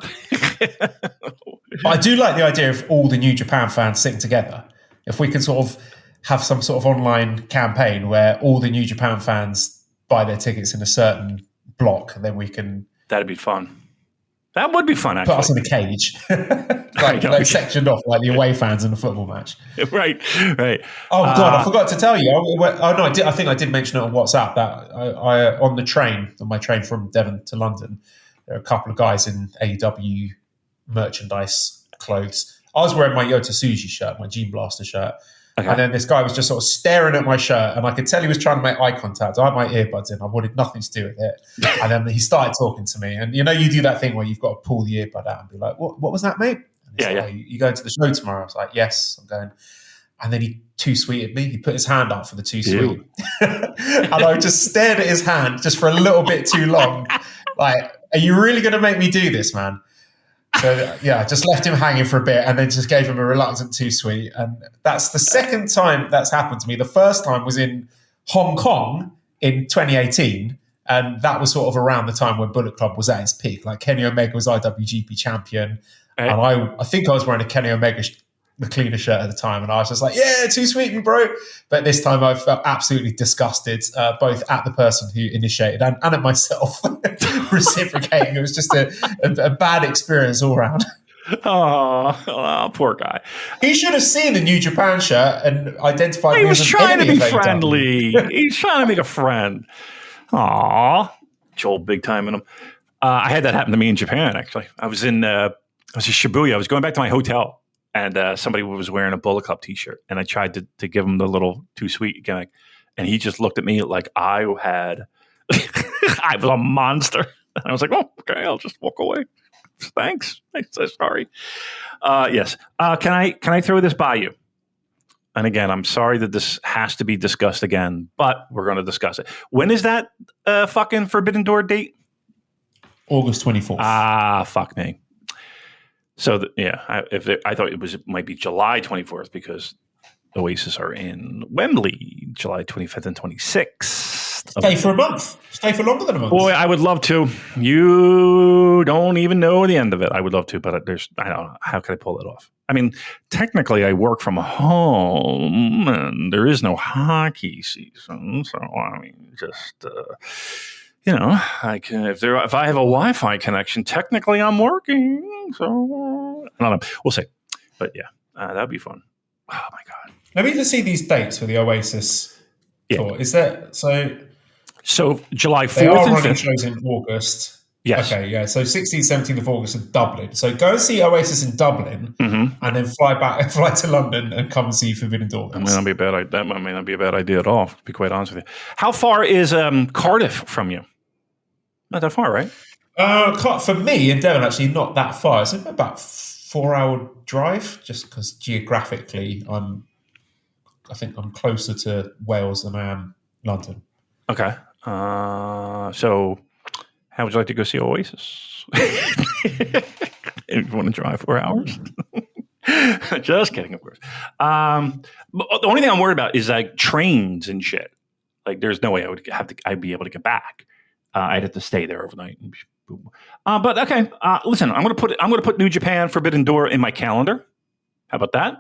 I do like the idea of all the New Japan fans sitting together. If we can sort of have some sort of online campaign where all the New Japan fans buy their tickets in a certain block, then we can... That'd be fun. That would be fun, actually. Put us in a cage. like sectioned off like the away fans in a football match. Right. Oh, God, I forgot to tell you. I think I did mention it on WhatsApp that I on the train, on my train from Devon to London, there are a couple of guys in AEW merchandise clothes. I was wearing my Yota Tsuji shirt, my Gene Blaster shirt. Okay. And then this guy was just sort of staring at my shirt, and I could tell he was trying to make eye contact. I had my earbuds in. I wanted nothing to do with it. And then he started talking to me. And, you do that thing where you've got to pull the earbud out and be like, what was that, mate? And Yeah. like, you going to the show tomorrow? I was like, yes, I'm going. And then he too sweeted me. He put his hand up for the too sweet. And I just stared at his hand just for a little bit too long. Like, are you really going to make me do this, man? So, I just left him hanging for a bit and then just gave him a reluctant too sweet. And that's the second time that's happened to me. The first time was in Hong Kong in 2018. And that was sort of around the time when Bullet Club was at its peak. Like, Kenny Omega was IWGP champion. Right. And I think I was wearing a Kenny Omega the cleaner shirt at the time, and I was just like, yeah, too sweet me, bro. But this time I felt absolutely disgusted, both at the person who initiated and at myself reciprocating. It was just a bad experience all around. Oh, poor guy. He should have seen the New Japan shirt and identified me. He was as trying to be friendly. He's trying to make a friend. Aw, Joel big time in him. I had that happen to me in Japan, actually. I was in Shibuya. I was going back to my hotel. And somebody was wearing a Bullet Club T-shirt, and I tried to give him the little too sweet gimmick, and he just looked at me like I was a monster. And I was like, "Oh, okay, I'll just walk away. Thanks. I'm so sorry." Yes. Can I throw this by you? And again, I'm sorry that this has to be discussed again, but we're going to discuss it. When is that fucking Forbidden Door date? August 24th. Ah, fuck me. So I thought it might be July 24th because Oasis are in Wembley, July 25th and 26th. Stay for a month. Stay for longer than a month. Boy, I would love to. You don't even know the end of it. I would love to, but I don't know. How could I pull it off? I mean, technically, I work from home, and there is no hockey season. So I mean, just. If I have a Wi-Fi connection, technically I'm working. So I don't know. We'll see. But yeah, that'd be fun. Oh my god! Let me just see these dates for the Oasis tour. Is that so? So July 4th. They are and running 5th. shows in August. Yes. Okay. Yeah. So 16th, 17th of August in Dublin. So go and see Oasis in Dublin, and then fly to London and come and see Forbidden Door. That may not be a bad idea. That may not be a bad idea at all. To be quite honest with you, how far is Cardiff from you? Not that far, right? For me in Devon, actually, not that far. It's about 4-hour drive, just because geographically, I think I'm closer to Wales than I am London. Okay. So, how would you like to go see Oasis? If you want to drive 4 hours? Just kidding, of course. But the only thing I'm worried about is like trains and shit. Like, there's no way I'd be able to get back. I'd have to stay there overnight. But okay, listen. I'm gonna put New Japan Forbidden Door in my calendar. How about that?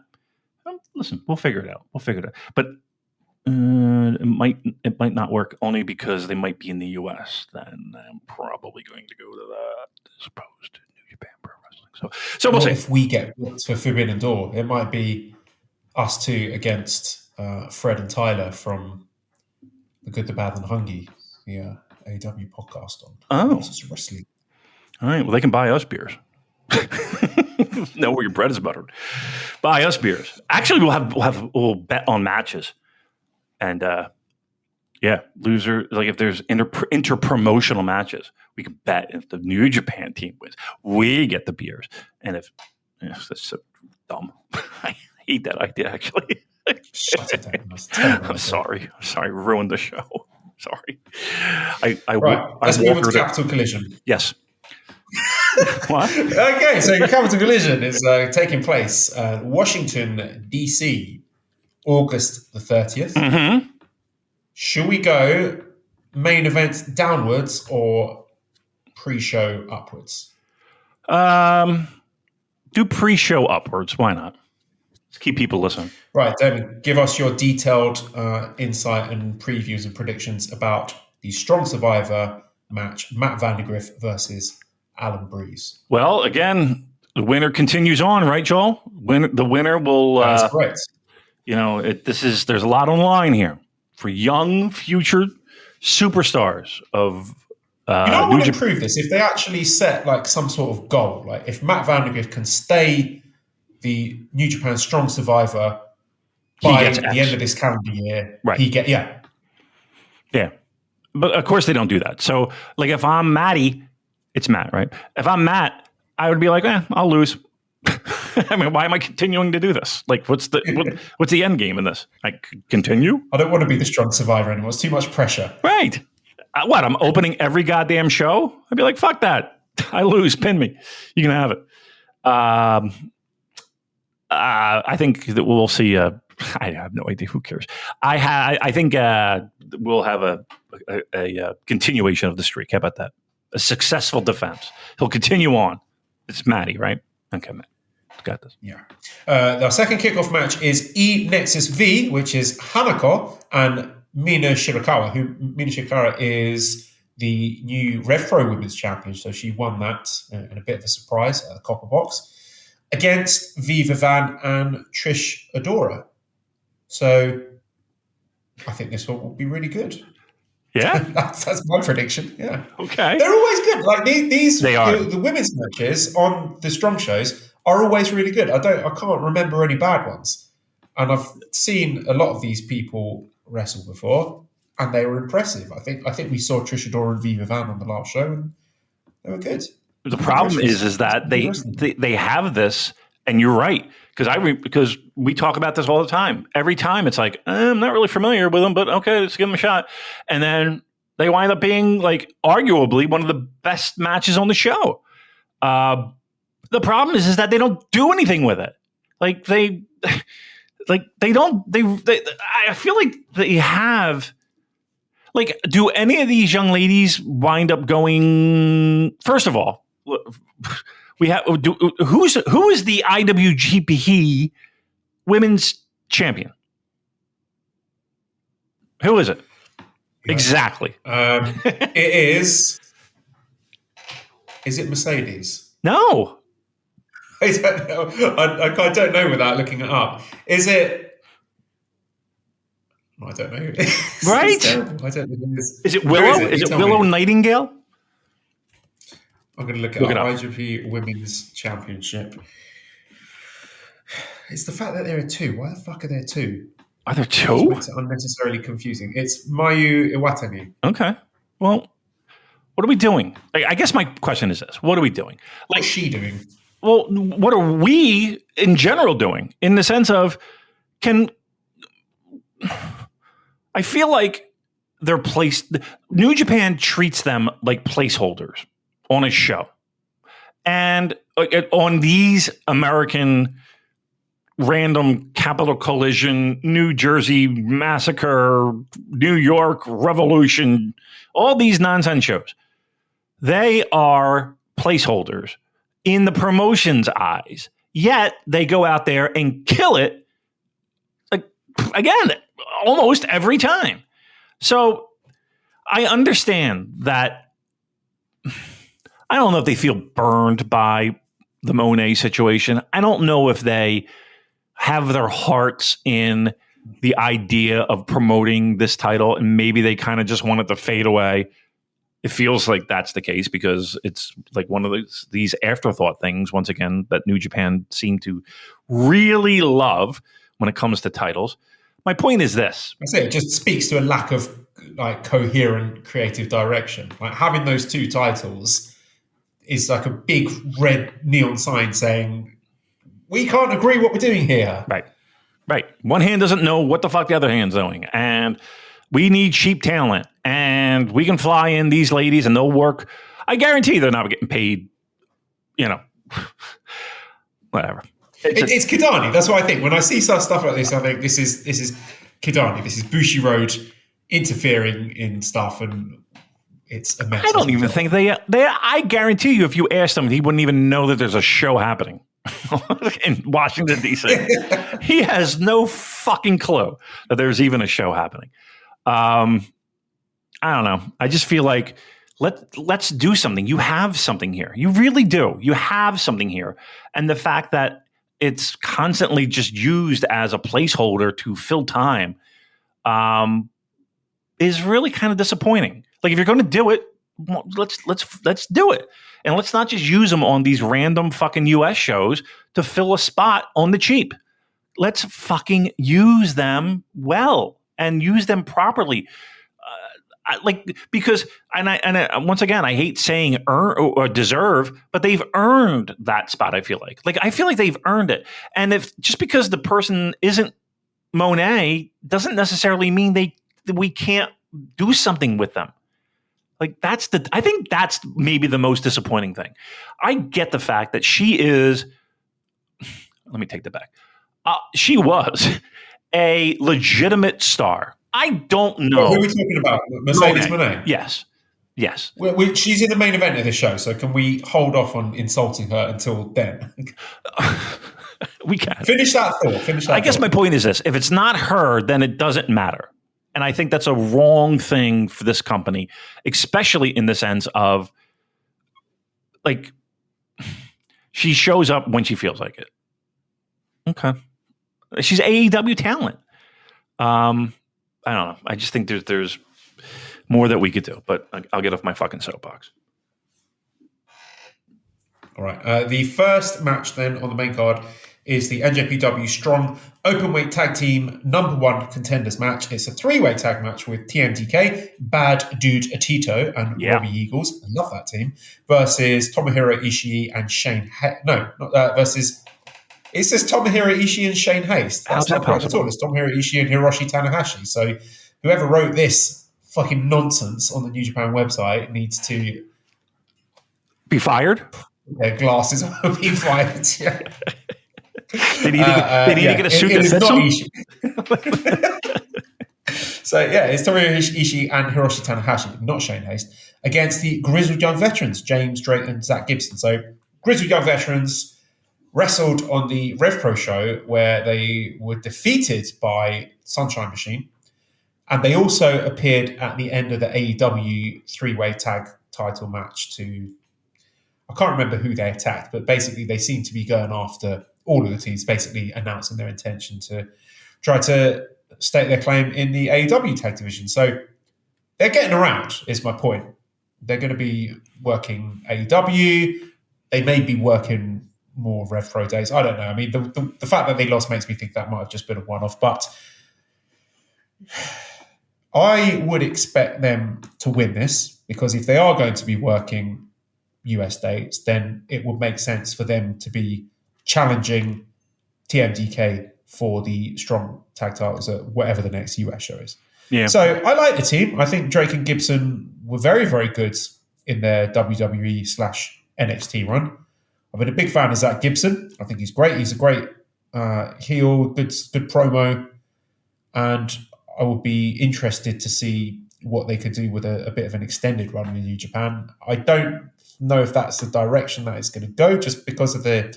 Listen, we'll figure it out. But it might not work only because they might be in the U.S. Then I'm probably going to go to that as opposed to New Japan Pro Wrestling. So we'll see. If we get booked for Forbidden Door, it might be us two against Fred and Tyler from The Good, the Bad, and the Hungry. Yeah. AEW podcast on wrestling. All right. Well, they can buy us beers. Know where your bread is buttered. Buy us beers. Actually, we'll bet on matches, and loser like if there's inter-promotional matches, we can bet if the New Japan team wins, we get the beers, and if that's so dumb. I hate that idea. Actually, shut it down. I'm sorry. Ruined the show. Sorry. Let's move on to Capital Collision. Yes. What? Okay, so Capital Collision is taking place Washington, D.C., August the 30th. Mm-hmm. Should we go main event downwards or pre-show upwards? Do pre-show upwards. Why not? Let's keep people listening. Right, Damon, give us your detailed insight and previews and predictions about the Strong Survivor match, Matt Vandergriff versus Alan Breeze. Well, again, the winner continues on, right, Joel? The winner will. That's correct. There's a lot on the line here for young future superstars of I would improve this if they actually set like some sort of goal. Like if Matt Vandergrift can stay the New Japan Strong Survivor by the end of this calendar year, right? Yeah. But of course they don't do that. So like if I'm Matty, it's Matt, right? If I'm Matt, I would be like, I'll lose. I mean, why am I continuing to do this? Like, what's the end game in this? I continue? I don't want to be the Strong Survivor anymore. It's too much pressure. Right. What? I'm opening every goddamn show? I'd be like, fuck that. I lose. Pin me. You can have it. I think that we'll see. I have no idea. Who cares? I think we'll have a continuation of the streak. How about that? A successful defense. He'll continue on. It's Matty, right? Okay, Matt. Got this. Yeah. The second kickoff match is E-Nexus V, which is Hanako and Mina Shirakawa, Mina Shirakawa is the new Rev-Pro Women's Champion. So she won that in a bit of a surprise at the Copper Box against Viva Van and Trish Adora. So I think this one will be really good. Yeah, that's my prediction. Yeah. Okay. They're always good. Like these they are. The women's matches on the Strong shows are always really good. I can't remember any bad ones. And I've seen a lot of these people wrestle before, and they were impressive. I think we saw Trish Adora and Viva Van on the last show, and they were good. The problem is that they have this, and you're right, because we talk about this all the time. Every time it's like, I'm not really familiar with them, but okay, let's give them a shot. And then they wind up being like arguably one of the best matches on the show. The problem is that they don't do anything with it. Like I feel like they have, like, do any of these young ladies wind up going, first of all, who is the IWGP Women's Champion? Who is it? Yeah. Exactly. It is. Is it Mercedes? No. I don't know. I don't know without looking it up. Is it? I don't know. Right? I don't know. Is it Willow? Is it Willow Nightingale? I'm going to look it up. IGP Women's Championship. It's the fact that there are two. Why the fuck are there two? Are there two? It's unnecessarily confusing. It's Mayu Iwatani. Okay. Well, what are we doing? I guess my question is this. What are we doing? What's she doing? Well, what are we in general doing in the sense of I feel like they're placed. New Japan treats them like placeholders on a show. And on these American random Capital Collision, New Jersey Massacre, New York Revolution, all these nonsense shows, they are placeholders in the promotion's eyes. Yet they go out there and kill it, again, almost every time. So I understand that. I don't know if they feel burned by the Monet situation. I don't know if they have their hearts in the idea of promoting this title, and maybe they kind of just want it to fade away. It feels like that's the case because it's like one of these afterthought things, once again, that New Japan seem to really love when it comes to titles. My point is this. I say it just speaks to a lack of like coherent creative direction. Like having those two titles is like a big red neon sign saying, we can't agree what we're doing here. Right. One hand doesn't know what the fuck the other hand's doing. And we need cheap talent. And we can fly in these ladies and they'll work. I guarantee they're not getting paid, whatever. It's Kidani. That's what I think. When I see stuff like this, I think this is Kidani. This is Bushiroad interfering in stuff, and it's a mess. I don't even think they. I guarantee you, if you asked him, he wouldn't even know that there's a show happening in Washington D.C. He has no fucking clue that there's even a show happening. I don't know. I just feel like let's do something. You have something here. You really do. You have something here, and the fact that it's constantly just used as a placeholder to fill time is really kind of disappointing. Like if you're going to do it, let's do it. And let's not just use them on these random fucking US shows to fill a spot on the cheap. Let's fucking use them well and use them properly. Because once again, I hate saying earn or deserve, but they've earned that spot. I feel like they've earned it. And if just because the person isn't Monet doesn't necessarily mean we can't do something with them. Like I think that's maybe the most disappointing thing. I get the fact that she is. Let me take that back. She was a legitimate star. I don't know. Who are we talking about? Mercedes Mone? Yes. She's in the main event of this show, so can we hold off on insulting her until then? We can. Finish that thought. I guess my point is this. If it's not her, then it doesn't matter. And I think that's a wrong thing for this company, especially in the sense of, like, she shows up when she feels like it. Okay. She's AEW talent. I don't know. I just think there's more that we could do, but I'll get off my fucking soapbox. All right. The first match then on the main card is the NJPW Strong Openweight Tag Team #1 Contenders match. It's a 3-way tag match with TMDK, Bad Dude Atito, and Robbie Eagles. I love that team. Versus Tomohiro Ishii and Shane. Versus. It says Tomohiro Ishii and Shane Haste. That's not correct at all. It's Tomohiro Ishii and Hiroshi Tanahashi. So whoever wrote this fucking nonsense on the New Japan website needs to be fired. Their glasses are being fired. Yeah. They need to get a suit that fits them. So yeah, it's Tomohiro Ishii and Hiroshi Tanahashi, not Shane Haste, against the Grizzled Young Veterans, James Drake and Zach Gibson. So Grizzled Young Veterans wrestled on the Rev-Pro show where they were defeated by Sunshine Machine. And they also appeared at the end of the AEW 3-way tag title match I can't remember who they attacked, but basically they seem to be going after all of the teams, basically announcing their intention to try to state their claim in the AEW tag division. So they're getting around, is my point. They're going to be working AEW. They may be working more Rev Pro days. I don't know. I mean, the fact that they lost makes me think that might have just been a one-off, but I would expect them to win this, because if they are going to be working US dates, then it would make sense for them to be challenging TMDK for the Strong tag titles at whatever the next US show is. Yeah. So I like the team. I think Drake and Gibson were very, very good in their WWE/NXT run. I've been a big fan of Zach Gibson. I think he's great. He's a great heel, good promo. And I would be interested to see what they could do with a bit of an extended run in New Japan. I don't know if that's the direction that it's going to go, just because of the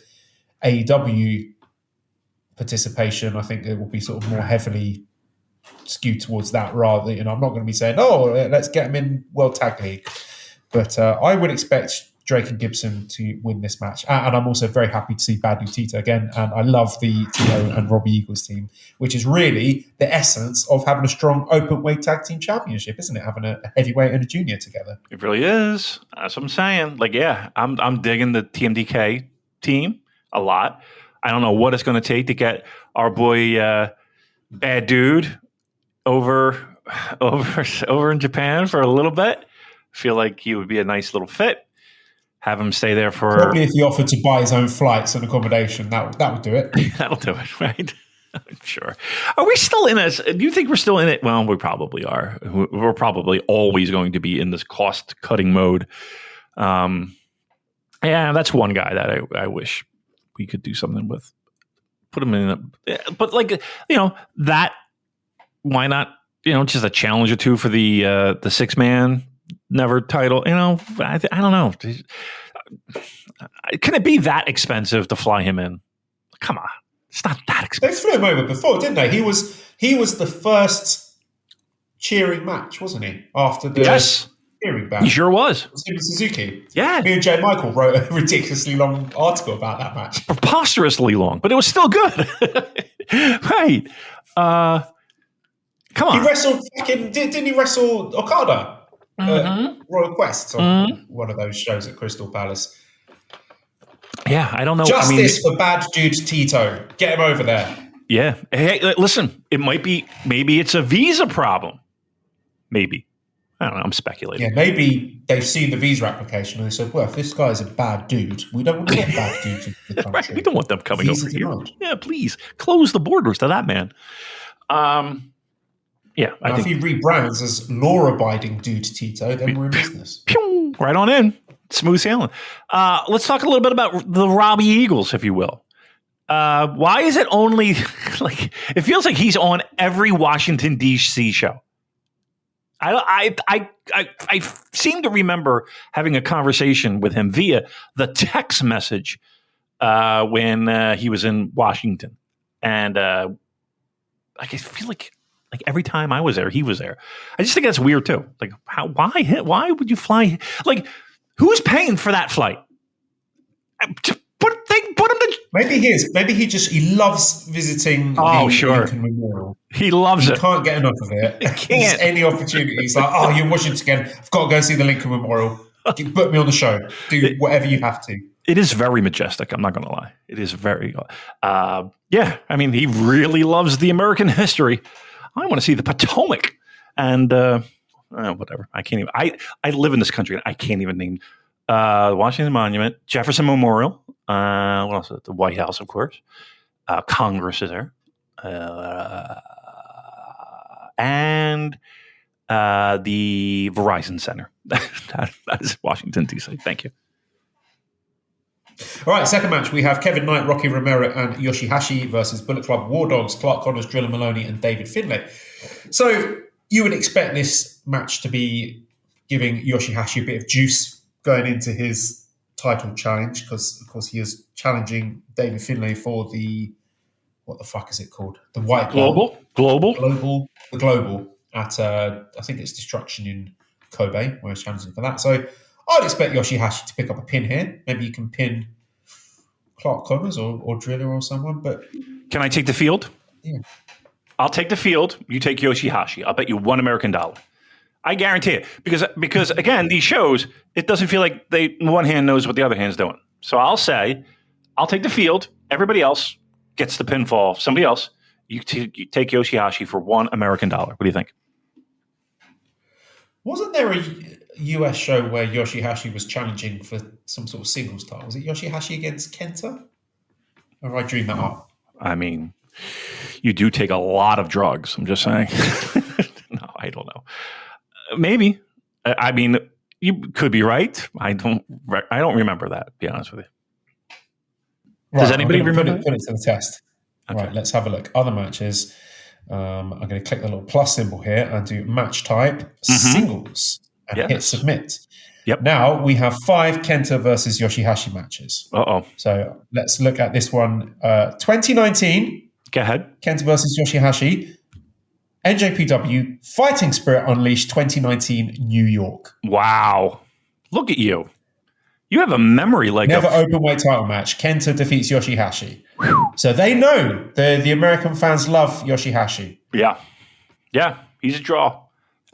AEW participation. I think it will be sort of more heavily skewed towards that rather than, I'm not going to be saying, let's get them in World Tag League. But I would expect Drake and Gibson to win this match. And I'm also very happy to see Badu Tito again. And I love the Tito and Robbie Eagles team, which is really the essence of having a strong open weight tag team championship, isn't it? Having a heavyweight and a junior together. It really is. That's what I'm saying. Like, yeah, I'm digging the TMDK team a lot. I don't know what it's going to take to get our boy Bad Dude over in Japan for a little bit. Feel like he would be a nice little fit. Have him stay there for... Probably if he offered to buy his own flights and accommodation, that would do it. That'll do it, right? I'm sure. Are we still in this? Do you think we're still in it? Well, we probably are. We're probably always going to be in this cost-cutting mode. Yeah, that's one guy that I wish we could do something with. Put him in but like, that, why not, just a challenge or two for the 6-man never title, I don't know. Can it be that expensive to fly him in? Come on. It's not that expensive. They flew him over before, didn't they? He was the first cheering match, wasn't he? After the cheering match. He sure was. Suzuki. Yeah. Me and Jay Michael wrote a ridiculously long article about that match. Preposterously long, but it was still good. Right. Come on. He wrestled didn't he wrestle Okada? Royal Quest on one of those shows at Crystal Palace. Yeah, I don't know. Justice for bad dude Tito. Get him over there. Yeah. Hey, listen, maybe it's a visa problem. Maybe. I don't know. I'm speculating. Yeah, maybe they've seen the visa application and they said, well, if this guy's a bad dude, we don't want to get bad dudes into the country. Right. We don't want them coming Visa over here. denied. Yeah, please. Close the borders to that man. Yeah. Now, if he rebrands as law-abiding dude Tito, then we're in business. Pew, right on in. Smooth sailing. Let's talk a little bit about the Robbie Eagles, if you will. Why is it only like it feels like he's on every Washington D.C. show? I seem to remember having a conversation with him via the text message when he was in Washington, and I feel like every time I was there, he was there. I just think that's weird too. Like, why would you fly? Like, who's paying for that flight? Put him to. Maybe he is. Maybe he loves visiting the Lincoln Memorial. He loves it. He can't get enough of it. He can't. Any opportunity. He's like, oh, you're in Washington again. I've got to go see the Lincoln Memorial. Put me on the show. Do whatever you have to. It is very majestic. I'm not going to lie. It is very. Yeah. I mean, he really loves the American history. I want to see the Potomac and whatever. I can't even. I live in this country and I can't even name Washington Monument, Jefferson Memorial. What else? The White House, of course. Congress is there, and the Verizon Center. that is Washington D.C. Thank you. All right, second match. We have Kevin Knight, Rocky Romero, and Yoshihashi versus Bullet Club War Dogs, Clark Connors, Driller Maloney, and David Finlay. So you would expect this match to be giving Yoshihashi a bit of juice going into his title challenge, because of course he is challenging David Finlay for the, what the fuck is it called? The White Global at I think it's Destruction in Kobe, where he's challenging for that. So I'd expect Yoshihashi to pick up a pin here. Maybe you can pin Clark Connors or Driller or someone. But can I take the field? Yeah, I'll take the field. You take Yoshihashi. I'll bet you $1 American. I guarantee it. Because again, these shows, it doesn't feel like one hand knows what the other hand's doing. So I'll say, I'll take the field. Everybody else gets the pinfall. Somebody else, you take Yoshihashi for $1 American. What do you think? Wasn't there a US show where Yoshihashi was challenging for some sort of singles title? Was it Yoshihashi against Kenta? Or have I dreamed that up? I mean, you do take a lot of drugs. I'm just saying. No, I don't know. Maybe. I mean, you could be right. I don't remember that, to be honest with you. Does anybody remember? Put it to the test. Okay. Right, let's have a look. Other matches. I'm going to click the little plus symbol here and do match type, singles, and hit submit. Yep. Now we have 5 Kenta versus Yoshihashi matches. Uh-oh. So let's look at this one. 2019. Go ahead. Kenta versus Yoshihashi. NJPW Fighting Spirit Unleashed 2019 New York. Wow. Look at you. You have a memory like Never openweight title match. Kenta defeats Yoshihashi. So they know the American fans love Yoshihashi. Yeah. Yeah. He's a draw.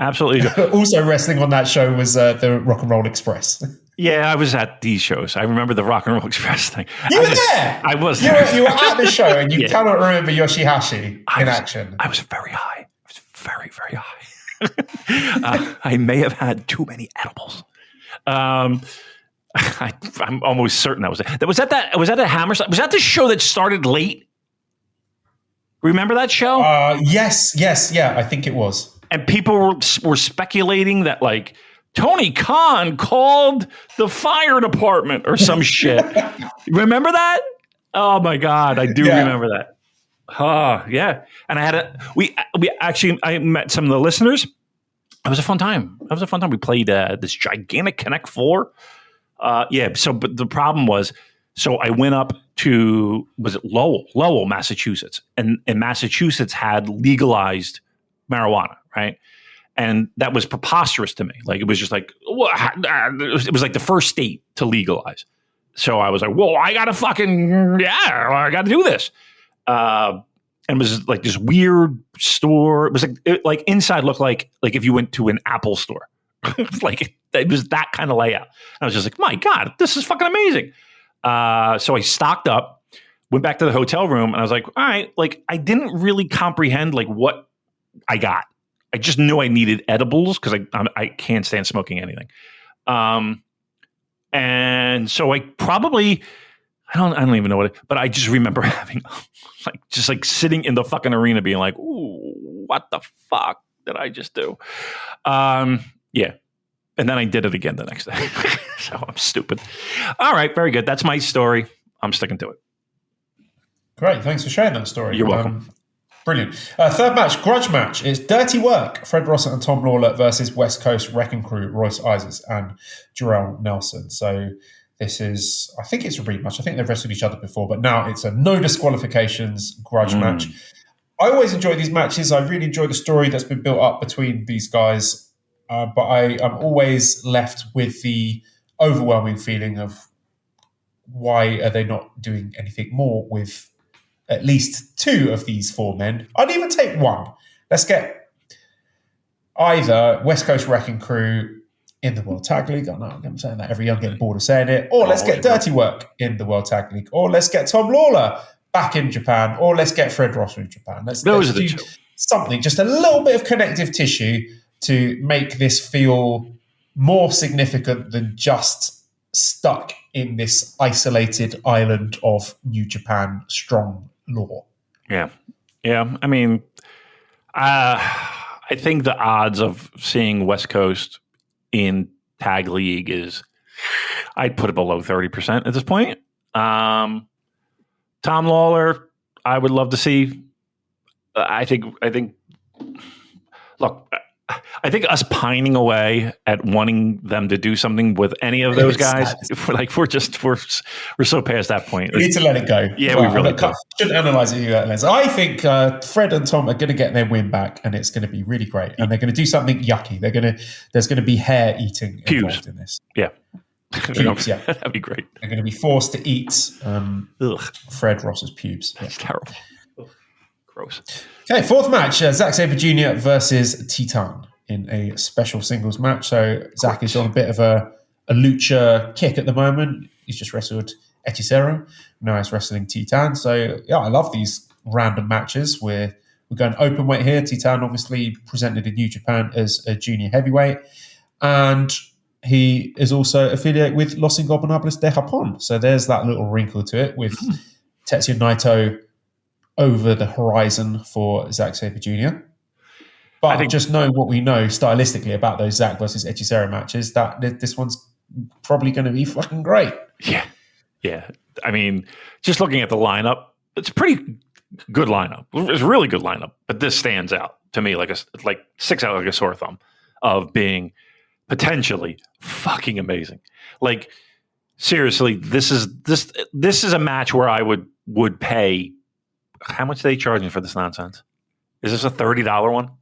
Absolutely. A draw. Also wrestling on that show was the Rock and Roll Express. Yeah, I was at these shows. I remember the Rock and Roll Express thing. You were there. I was there. You were at the show and you cannot remember Yoshihashi in action. I was very high. I was very, very high. I may have had too many edibles. I'm almost certain I was there. Was that a Hammerstein? Was that the show that started late? Remember that show? Yes, yeah, I think it was. And people were speculating that like Tony Khan called the fire department or some shit. Remember that? Oh my God, I do remember that. Oh yeah, and I had I met some of the listeners. It was a fun time. We played this gigantic Connect 4. But the problem was, so I went up to, was it Lowell, Massachusetts, and Massachusetts had legalized marijuana, right? And that was preposterous to me. Like, it was just like, it was like the first state to legalize. So I was like, whoa, I got to do this. And it was like this weird store. It was like inside looked like if you went to an Apple store It's like it was that kind of layout. I was just like, my God, this is fucking amazing. So I stocked up, went back to the hotel room, and I was like, all right, like I didn't really comprehend like what I got. I just knew I needed edibles because I can't stand smoking anything. And so I probably I don't even know what but I just remember having like sitting in the fucking arena being like, ooh, what the fuck did I just do? Yeah. And then I did it again the next day. So I'm stupid. All right, very good. That's my story. I'm sticking to it. Great. Thanks for sharing that story. You're welcome. Brilliant. Third match, grudge match. It's Dirty Work. Fred Ross and Tom Lawler versus West Coast Wrecking Crew, Royce Isaacs and Jarrell Nelson. So this is, I think it's a rematch. I think they've wrestled each other before, but now it's a no disqualifications grudge match. I always enjoy these matches. I really enjoy the story that's been built up between these guys. But I'm always left with the overwhelming feeling of why are they not doing anything more with at least two of these four men? I'd even take one. Let's get either West Coast Wrecking Crew in the World Tag League. I know I'm saying that every year, I'm getting bored of saying it. Or let's get Dirty Work in the World Tag League. Or let's get Tom Lawler back in Japan. Or let's get Fred Ross in Japan. Let's do something, just a little bit of connective tissue to make this feel more significant than just stuck in this isolated island of New Japan strong lore. Yeah. Yeah. I mean, I think the odds of seeing West Coast in Tag League is, I'd put it below 30% at this point. Tom Lawler, I would love to see. I think, look, I think us pining away at wanting them to do something with any of those guys, we're so past that point. We need to let it go. Yeah, we really do. Shouldn't analyze it through that lens. I think Fred and Tom are going to get their win back, and it's going to be really great. And they're going to do something yucky. There's going to be hair eating involved in this. Yeah, pubes. Yeah, that'd be great. They're going to be forced to eat Fred Ross's pubes. Yeah. That's terrible. Gross. Okay, fourth match, Zack Sabre Jr. versus Titan in a special singles match. So Zack is on a bit of a lucha kick at the moment. He's just wrestled Hechicero. Now he's wrestling Titan. So yeah, I love these random matches. We're going open weight here. Titan obviously presented in New Japan as a junior heavyweight. And he is also affiliated with Los Ingobernables de Japón. So there's that little wrinkle to it with Tetsuya Naito over the horizon for Zack Sabre Jr. But I think just knowing what we know stylistically about those Zack versus Hechicero matches, that this one's probably going to be fucking great. Yeah. Yeah. I mean, just looking at the lineup, it's a pretty good lineup. It's a really good lineup. But this stands out to me like six out like a sore thumb of being potentially fucking amazing. Like, seriously, this is a match where I would pay. How much are they charging for this nonsense? Is this a $30 one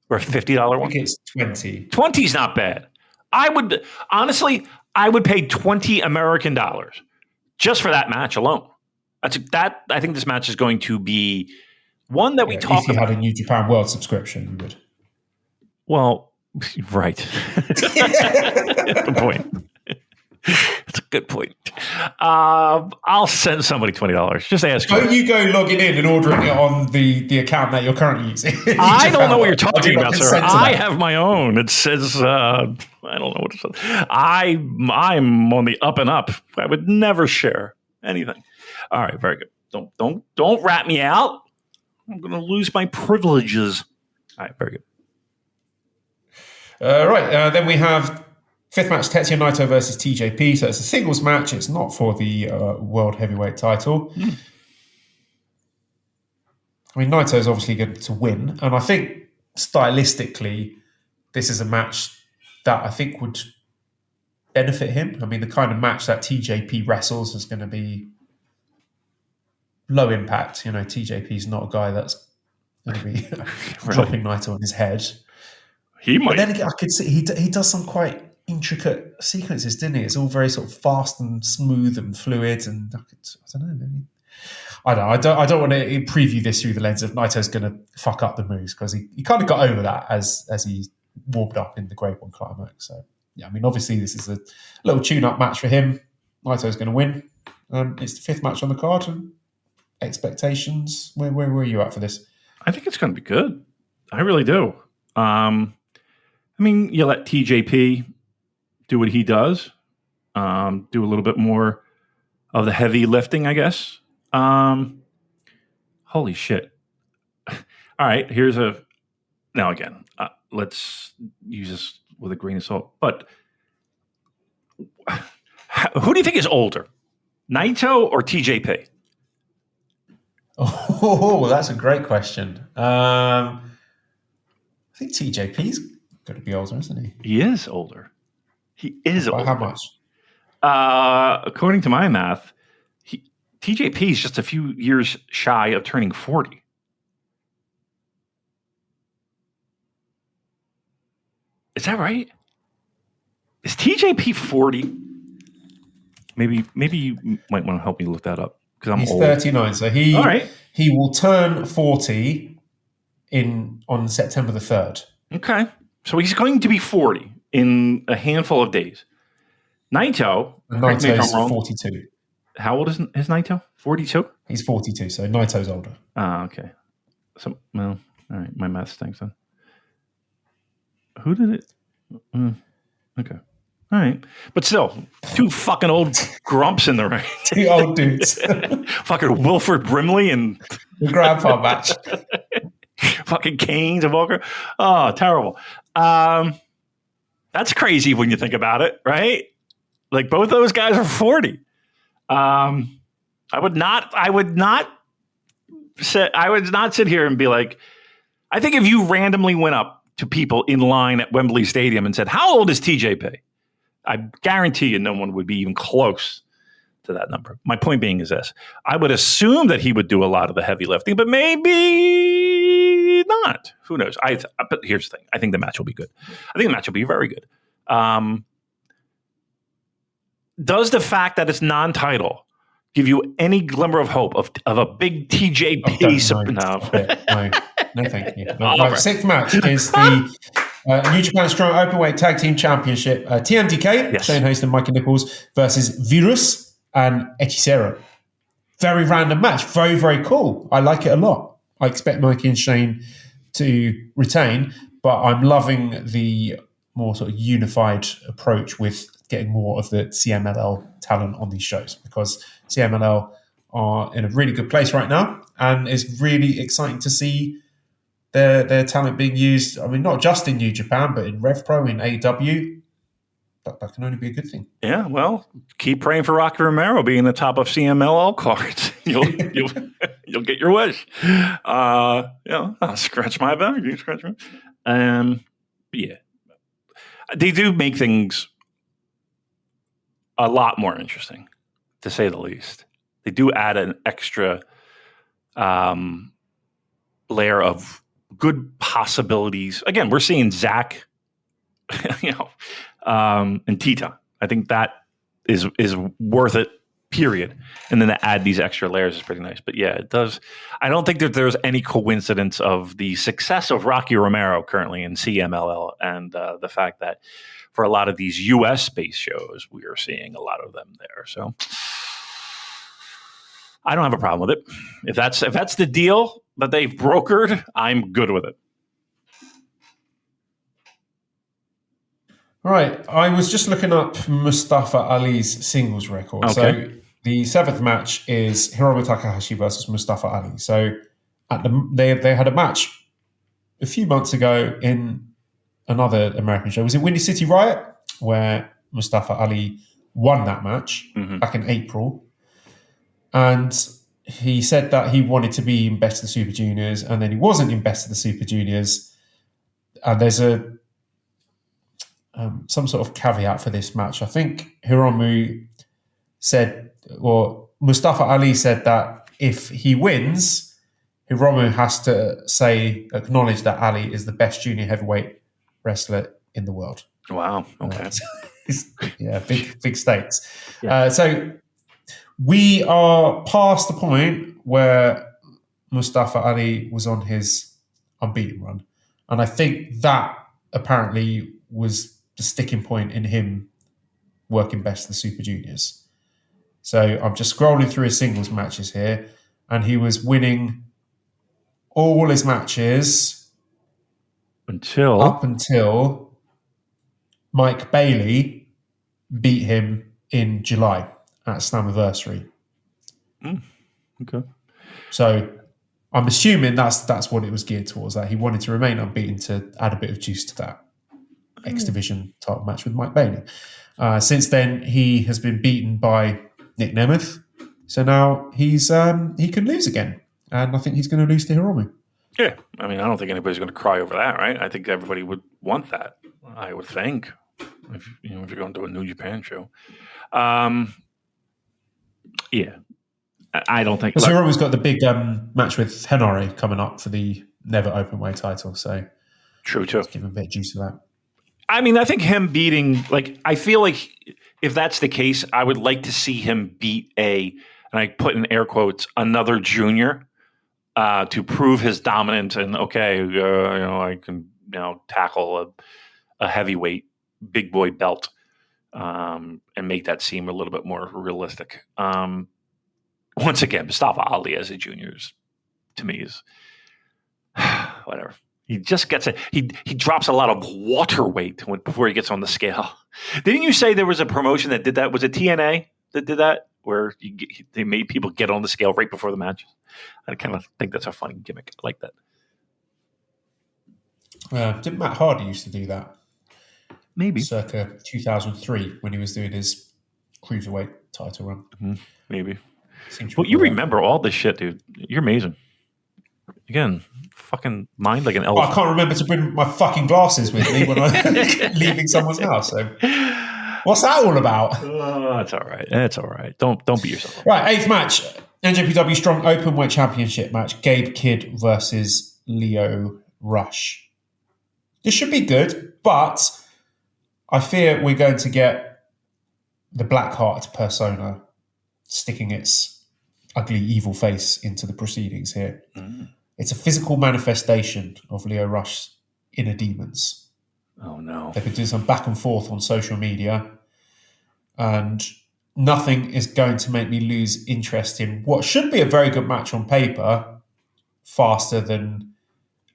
or a $50 one? I think it's 20. 20 is not bad. I would pay $20 American dollars just for that match alone. I think this match is going to be one that we talk about. If you had a New Japan World subscription, you would. Well, right. Good point. That's a good point. I'll send somebody $20. Just ask. Don't you go logging in and ordering it on the account that you're currently using? I don't know what you're talking about, sir. I have my own. It says I don't know what it says. I'm on the up and up. I would never share anything. All right, very good. Don't rat me out. I'm going to lose my privileges. All right, very good. Right, then we have fifth match, Tetsuya Naito versus TJP. So it's a singles match. It's not for the World Heavyweight title. I mean, Naito is obviously going to win. And I think stylistically, this is a match that I think would benefit him. I mean, the kind of match that TJP wrestles is going to be low impact. You know, TJP is not a guy that's going to be dropping Naito on his head. He might. But then again, I could see he does some quite intricate sequences, didn't he? It's all very sort of fast and smooth and fluid, and I don't know. Maybe I don't want to preview this through the lens of Naito's going to fuck up the moves, because he kind of got over that as he warmed up in the Grade 1 climax. So, yeah, I mean, obviously this is a little tune-up match for him. Naito's going to win. It's the 5th match on the card. And expectations, where were you at for this? I think it's going to be good. I really do. I mean, you let TJP do what he does, do a little bit more of the heavy lifting, I guess. Holy shit. All right, now again, let's use this with a grain of salt. But who do you think is older, Naito or TJP? Oh, that's a great question. I think TJP's got to be older, isn't he? He is older. He is older. How much? According to my math, TJP is just a few years shy of turning 40. Is that right? Is TJP 40? Maybe you might want to help me look that up because I'm He's old. 39, so he will turn 40 on September the 3rd. Okay, so he's going to be 40 in a handful of days. Naito, correct me if I'm wrong, 42. How old is Naito? 42? He's 42, so Naito's older. Okay. So, well, all right. My math stinks then. Who did it? Okay. All right. But still, two fucking old grumps in the ring. Two old dudes. Fucking Wilford Brimley and The grandpa match. fucking Canes and Walker. Oh, terrible. That's crazy when you think about it, right? Like both those guys are 40. I would not sit here and be like, I think if you randomly went up to people in line at Wembley Stadium and said, how old is TJP? I guarantee you no one would be even close to that number. My point being is this. I would assume that he would do a lot of the heavy lifting, but maybe not. Who knows? But here's the thing. I think the match will be good. I think the match will be very good. Does the fact that it's non-title give you any glimmer of hope of a big TJP? No, thank you. Right. 6th match is the New Japan Strong Openweight Tag Team Championship. TMDK, yes. Shane Haste and Mikey Nichols versus Virus and Hechicero. Very random match. Very, very cool. I like it a lot. I expect Mikey and Shane to retain, but I'm loving the more sort of unified approach with getting more of the CMLL talent on these shows, because CMLL are in a really good place right now, and it's really exciting to see their talent being used. I mean, not just in New Japan, but in Rev-Pro, in AEW. That can only be a good thing. Yeah, well, keep praying for Rocky Romero being the top of CMLL cards. You'll get your wish. I'll scratch my back. You scratch me. Yeah, they do make things a lot more interesting, to say the least. They do add an extra layer of good possibilities. Again, we're seeing Zach, and Tita. I think that is worth it, period. And then to add these extra layers is pretty nice. But yeah, it does. I don't think that there's any coincidence of the success of Rocky Romero currently in CMLL and the fact that for a lot of these US-based shows, we are seeing a lot of them there. So I don't have a problem with it. If that's the deal that they've brokered, I'm good with it. All right. I was just looking up Mustafa Ali's singles record. Okay. So the 7th match is Hiromu Takahashi versus Mustafa Ali. So they had a match a few months ago in another American show. Was it Windy City Riot, where Mustafa Ali won that match back in April. And he said that he wanted to be in Best of the Super Juniors, and then he wasn't in Best of the Super Juniors. And there's some sort of caveat for this match. I think Hiromu said, or Mustafa Ali said that if he wins, Hiromu has to acknowledge that Ali is the best junior heavyweight wrestler in the world. Wow. Okay. Yeah, big stakes. Yeah. So we are past the point where Mustafa Ali was on his unbeaten run. And I think that apparently was the sticking point in him working best the Super Juniors. So I'm just scrolling through his singles matches here, and he was winning all his matches up until Mike Bailey beat him in July at Slammiversary. Okay. So I'm assuming that's what it was geared towards, that he wanted to remain unbeaten to add a bit of juice to that X Division title match with Mike Bailey. Since then, he has been beaten by Nick Nemeth. So now he can lose again. And I think he's going to lose to Hiromu. Yeah. I mean, I don't think anybody's going to cry over that, right? I think everybody would want that, I would think, if you're going to a New Japan show. Yeah. I don't think... Because Hiromu's got the big match with Henare coming up for the Never Openweight title. So true, too. Give him a bit of juice to that. I mean, I think him beating... I feel like if that's the case, I would like to see him beat and I put in air quotes, another junior to prove his dominance and, I can tackle a heavyweight big boy belt and make that seem a little bit more realistic. Once again, Mustafa Ali as a junior to me is whatever. He just gets it. He drops a lot of water weight before he gets on the scale. Didn't you say there was a promotion that did that? Was it TNA that did that? Where they made people get on the scale right before the match? I kind of think that's a funny gimmick. I like that. Didn't Matt Hardy used to do that? Maybe. Circa 2003 when he was doing his cruiserweight title run. Mm-hmm. Maybe. Well, you remember all this shit, dude. You're amazing. Again, fucking mind like an elephant. I can't remember to bring my fucking glasses with me when I'm leaving someone's house. So, what's that all about? That's all right. That's all right. Don't beat yourself. Right, 8th match. NJPW Strong Openweight Championship match. Gabe Kidd versus Lio Rush. This should be good, but I fear we're going to get the Blackheart persona sticking its ugly, evil face into the proceedings here. It's a physical manifestation of Lio Rush's inner demons. Oh, no. They've been doing some back and forth on social media, and nothing is going to make me lose interest in what should be a very good match on paper faster than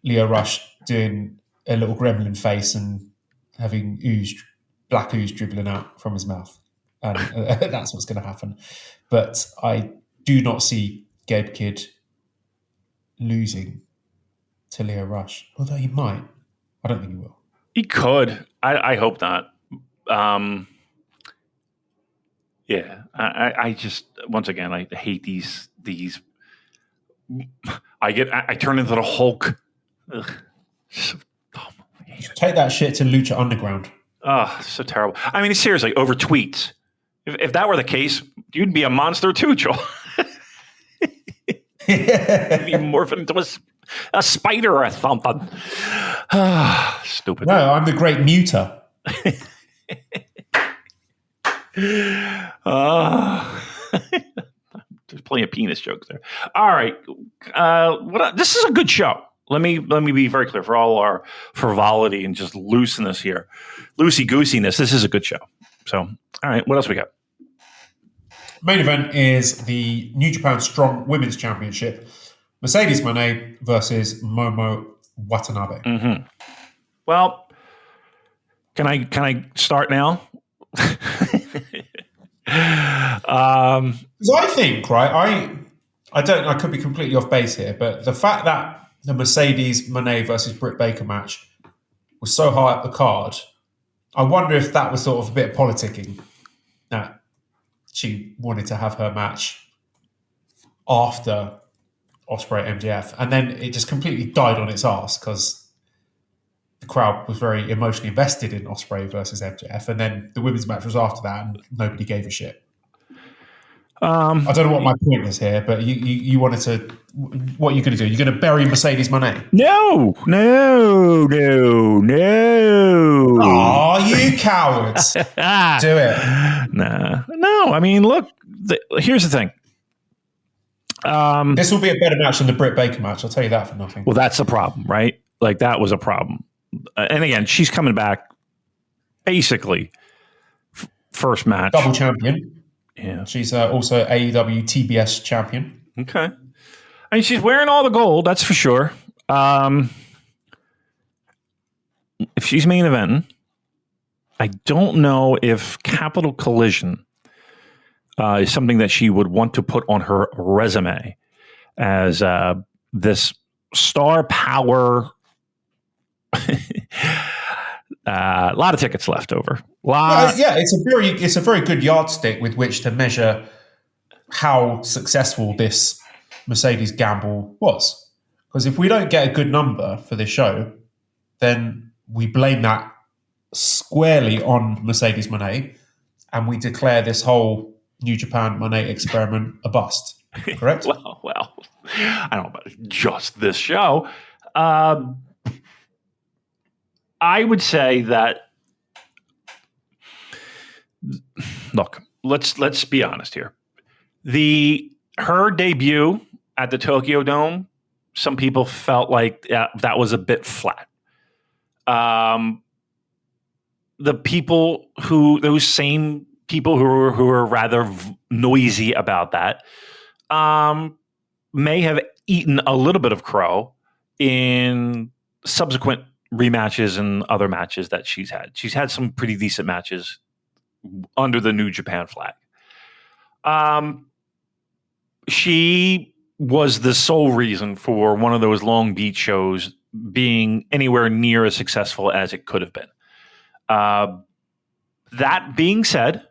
Lio Rush doing a little gremlin face and having black ooze dribbling out from his mouth. And that's what's going to happen. But I do not see Gabe Kidd losing to Lio Rush. Although he might. I don't think he will. He could. I hope not. Yeah. I just, once again, I hate these. I turn into the Hulk. Ugh. So dumb. Take that shit to Lucha Underground. Oh, so terrible. I mean, seriously, over tweets. If that were the case, you'd be a monster too, Joel. You'd be morphing into a spider or something. Stupid. No, I'm the great muter. There's plenty of penis jokes there. All right. This is a good show. Let me be very clear for all our frivolity and just looseness here. Loosey-goosiness. This is a good show. So, all right. What else we got? Main event is the New Japan Strong Women's Championship. Mercedes Mone versus Momo Watanabe. Mm-hmm. Well, can I start now? Because I think, right, I could be completely off base here, but the fact that the Mercedes Mone versus Britt Baker match was so high up the card, I wonder if that was sort of a bit of politicking, that she wanted to have her match after Ospreay MJF, and then it just completely died on its arse because the crowd was very emotionally invested in Ospreay versus MJF, and then the women's match was after that, and nobody gave a shit. I don't know what my point is here, but you wanted to. What are you going to do? You're going to bury Mercedes Mone? No. Oh, you cowards! Do it. No. I mean, look. Here's the thing. This will be a better match than the Britt Baker match. I'll tell you that for nothing. Well, that's the problem, right? Like, that was a problem. and again, she's coming back basically first match. Double champion. Yeah. She's also AEW TBS champion. Okay. I mean, she's wearing all the gold, that's for sure. If she's main eventing, I don't know if Capital Collision is something that she would want to put on her resume as this star power. A lot of tickets left over. It's a very good yardstick with which to measure how successful this Mercedes gamble was. Because if we don't get a good number for this show, then we blame that squarely on Mercedes Mone, and we declare this whole New Japan Mone experiment a bust. Correct? well, I don't know about just this show. I would say that, look, let's be honest here. Her debut at the Tokyo Dome, some people felt like that was a bit flat. Those same people who were rather noisy about that, may have eaten a little bit of crow in subsequent rematches and other matches that she's had. She's had some pretty decent matches under the New Japan flag. She was the sole reason for one of those Long Beach shows being anywhere near as successful as it could have been. That being said,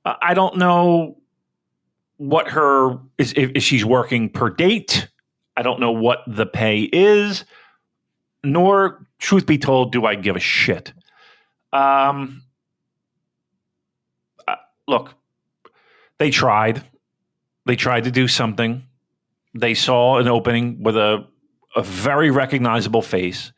I don't know what if she's working per date. I don't know what the pay is, nor, truth be told, do I give a shit. Look, they tried. They tried to do something. They saw an opening with a very recognizable face,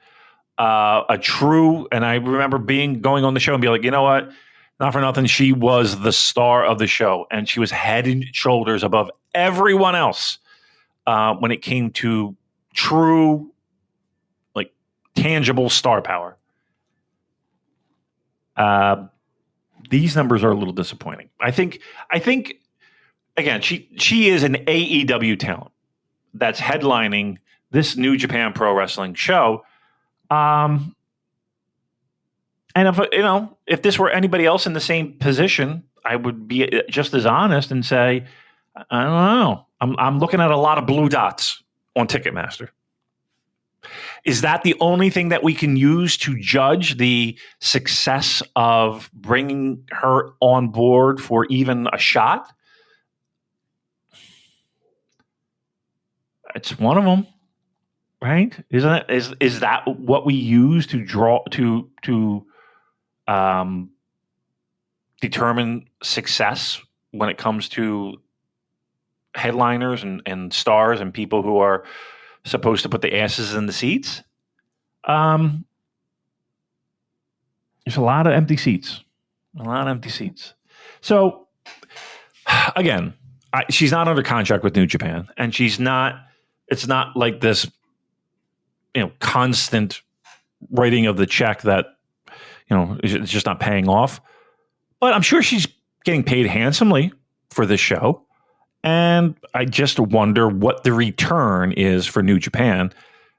a true. And I remember going on the show and be like, you know what? Not for nothing, she was the star of the show, and she was head and shoulders above everyone else when it came to true, like, tangible star power. These numbers are a little disappointing. I think again, she is an AEW talent that's headlining this New Japan Pro Wrestling show. And if this were anybody else in the same position, I would be just as honest and say, I don't know. I'm looking at a lot of blue dots on Ticketmaster. Is that the only thing that we can use to judge the success of bringing her on board for even a shot? It's one of them, right? Isn't it? Is that what we use to draw to determine success when it comes to headliners and stars and people who are supposed to put the asses in the seats? There's a lot of empty seats. So, again, she's not under contract with New Japan, and it's not like this, constant writing of the check that, it's just not paying off. But I'm sure she's getting paid handsomely for this show. And I just wonder what the return is for New Japan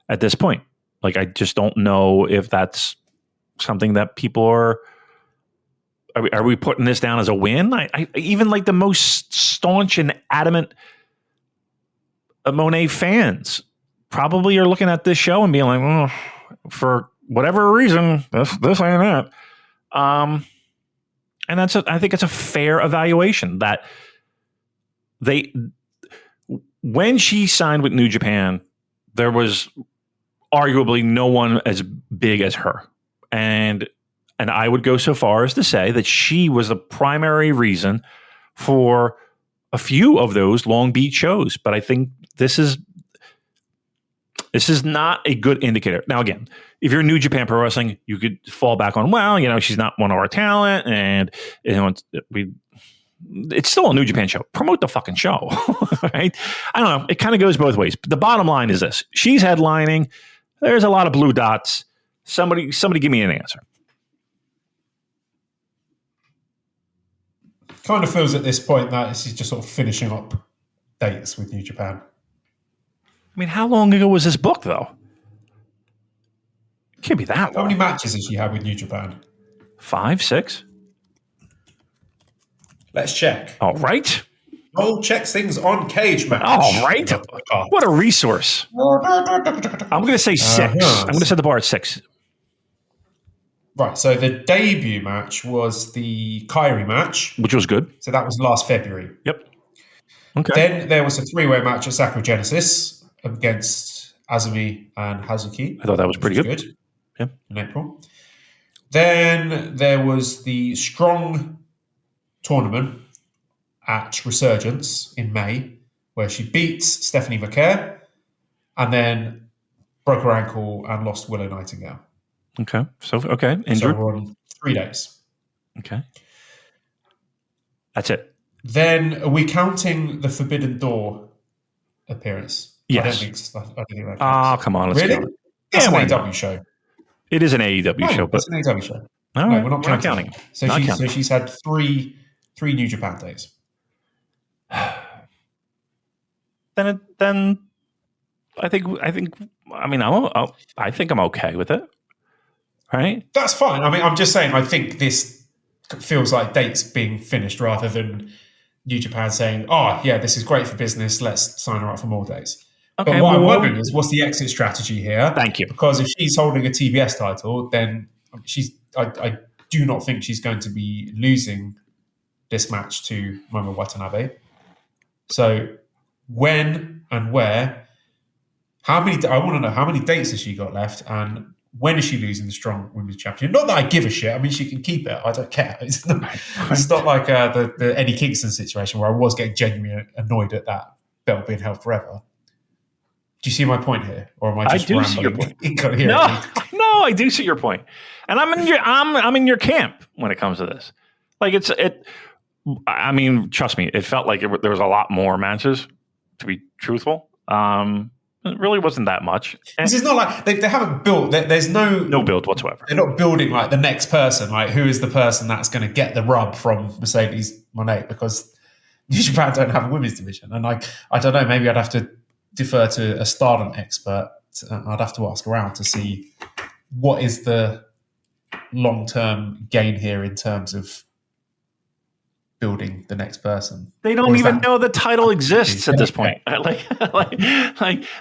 at this point. Like, I just don't know if that's something that people are we putting this down as a win? I even like the most staunch and adamant Monet fans probably are looking at this show and being like, well, for whatever reason, this ain't it. And I think it's a fair evaluation that when she signed with New Japan, there was arguably no one as big as her. And I would go so far as to say that she was the primary reason for a few of those Long Beach shows. But I think this is not a good indicator. Now, again, if you're New Japan Pro Wrestling, you could fall back on, well, she's not one of our talent, and it's still a New Japan show. Promote the fucking show, right? I don't know. It kind of goes both ways. But the bottom line is this: she's headlining. There's a lot of blue dots. Somebody give me an answer. Kind of feels at this point that this is just sort of finishing up dates with New Japan. I mean, how long ago was this book, though? It can't be that long. How many matches has she had with New Japan? 5, 6? Let's check. All right. Roll checks things on Cage Match. All right. What a resource. I'm going to say 6. I'm going to set the bar at 6. Right, so the debut match was the Kyrie match. Which was good. So that was last February. Yep. Okay. Then there was a 3-way match at Sakura Genesis against Azumi and Hazuki. I thought that was pretty good. Yeah. In April. Then there was the Strong tournament at Resurgence in May, where she beat Stephanie McCare and then broke her ankle and lost Willow Nightingale. Okay. Injured. So we're on 3 days. Okay. That's it. Then are we counting the Forbidden Door appearance? Yes. I don't think that counts. Come on. Let's Really? count it. That's Yeah, an AEW show. It is an AEW show, but it's an AEW show. all No, right, we're not counting. So she's had three New Japan days. Then I think I'm okay with it. Right? That's fine. I mean, I'm just saying, I think this feels like dates being finished rather than New Japan saying, oh, yeah, this is great for business. Let's sign her up for more days. Okay, but what I'm wondering is, what's the exit strategy here? Thank you. Because if she's holding a TBS title, then I do not think she's going to be losing this match to Momo Watanabe. So when and where, I want to know how many dates has she got left, and when is she losing the Strong Women's Championship? Not that I give a shit. I mean, she can keep it. I don't care. It's not like the Eddie Kingston situation where I was getting genuinely annoyed at that belt being held forever. Do you see my point here, or am I just do see your point. No, I do see your point, and I'm in your camp when it comes to this. Like I mean, trust me, it felt like there was a lot more matches. To be truthful, it really wasn't that much. This is not like they haven't built. There's no build whatsoever. They're not building like the next person. Like, who is the person that's going to get the rub from Mercedes Mone? Because New Japan don't have a women's division, and I don't know. Maybe I'd have to defer to a Stardom expert. I'd have to ask around to see what is the long-term gain here in terms of building the next person. They don't even know the title exists at this point. Like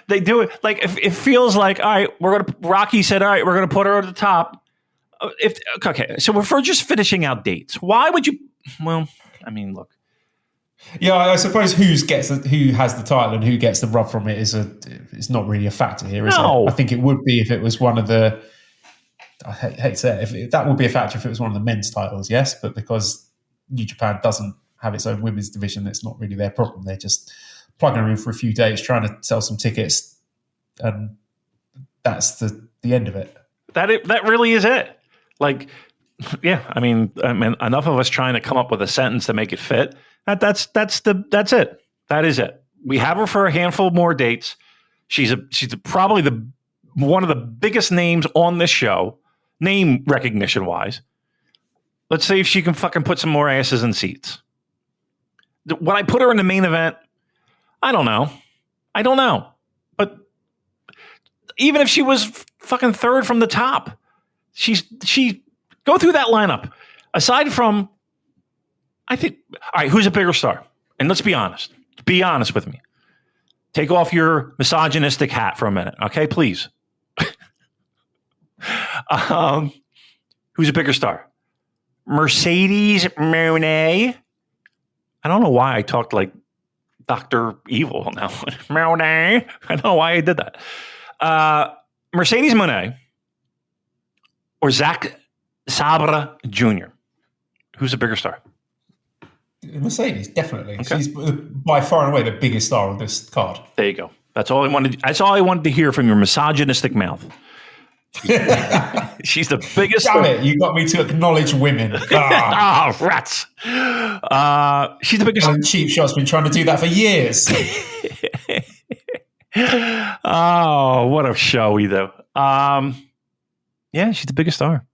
they do it. Like it feels like, all right, Rocky said, all right, we're gonna put her at the top. So if we're just finishing out dates, why would you? Well, I mean, look. Yeah, I suppose who has the title and who gets the rub from it is not really a factor here, is it? I think it would be if it was one of the. I hate to say it, if that would be a factor if it was one of the men's titles, yes, but because New Japan doesn't have its own women's division, it's not really their problem. They're just plugging her in for a few days, trying to sell some tickets, and that's the end of it. That really is it. Like, yeah, I mean, enough of us trying to come up with a sentence to make it fit. That's it. That is it. We have her for a handful more dates. She's probably one of the biggest names on this show, name recognition wise. Let's see if she can fucking put some more asses in seats. Would I put her in the main event? I don't know. But even if she was fucking third from the top, she go through that lineup. Aside from, I think, all right, who's a bigger star? And let's be honest. Be honest with me. Take off your misogynistic hat for a minute, okay? Please. Who's a bigger star? Mercedes Mone. I don't know why I talked like Dr. Evil now. Mone. I don't know why I did that. Mercedes Mone or Zack Sabre Jr. Who's a bigger star? Mercedes, definitely. Okay. She's by far and away the biggest star on this card. There you go. That's all I wanted to hear from your misogynistic mouth. She's the biggest. Damn it! You got me to acknowledge women. Rats! She's the biggest. And Cheap Shot's been trying to do that for years. Oh, what a show we do. Yeah, she's the biggest star.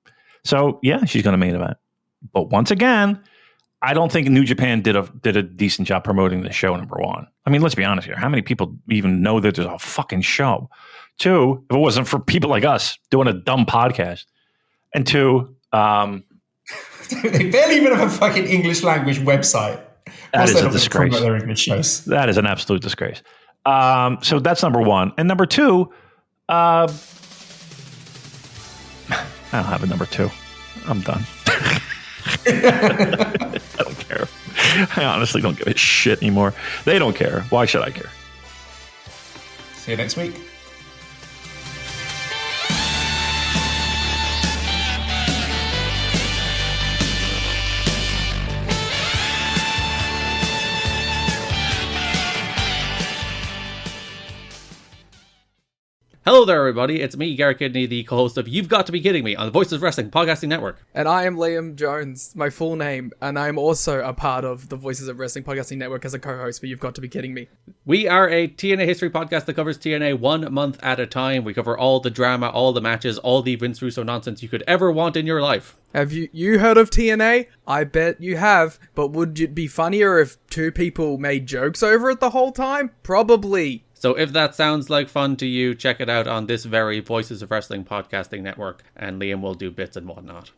So yeah, she's going to main event. But once again, I don't think New Japan did a decent job promoting the show. Number one, I mean, let's be honest here. How many people even know that there's a fucking show? Two, if it wasn't for people like us doing a dumb podcast, and two, they barely even have a fucking English language website. That is a disgrace. Their English shows. That is an absolute disgrace. So that's number one. And number two, I don't have a number two. I'm done. I don't care. I honestly don't give a shit anymore. They don't care. Why should I care? See you next week. Hello there, everybody. It's me, Garrett Kidney, the co-host of You've Got to Be Kidding Me on the Voices of Wrestling Podcasting Network. And I am Liam Jones, my full name, and I am also a part of the Voices of Wrestling Podcasting Network as a co-host for You've Got to Be Kidding Me. We are a TNA history podcast that covers TNA 1 month at a time. We cover all the drama, all the matches, all the Vince Russo nonsense you could ever want in your life. Have you heard of TNA? I bet you have, but would it be funnier if two people made jokes over it the whole time? Probably. So if that sounds like fun to you, check it out on this very Voices of Wrestling Podcasting Network, and Liam will do bits and whatnot.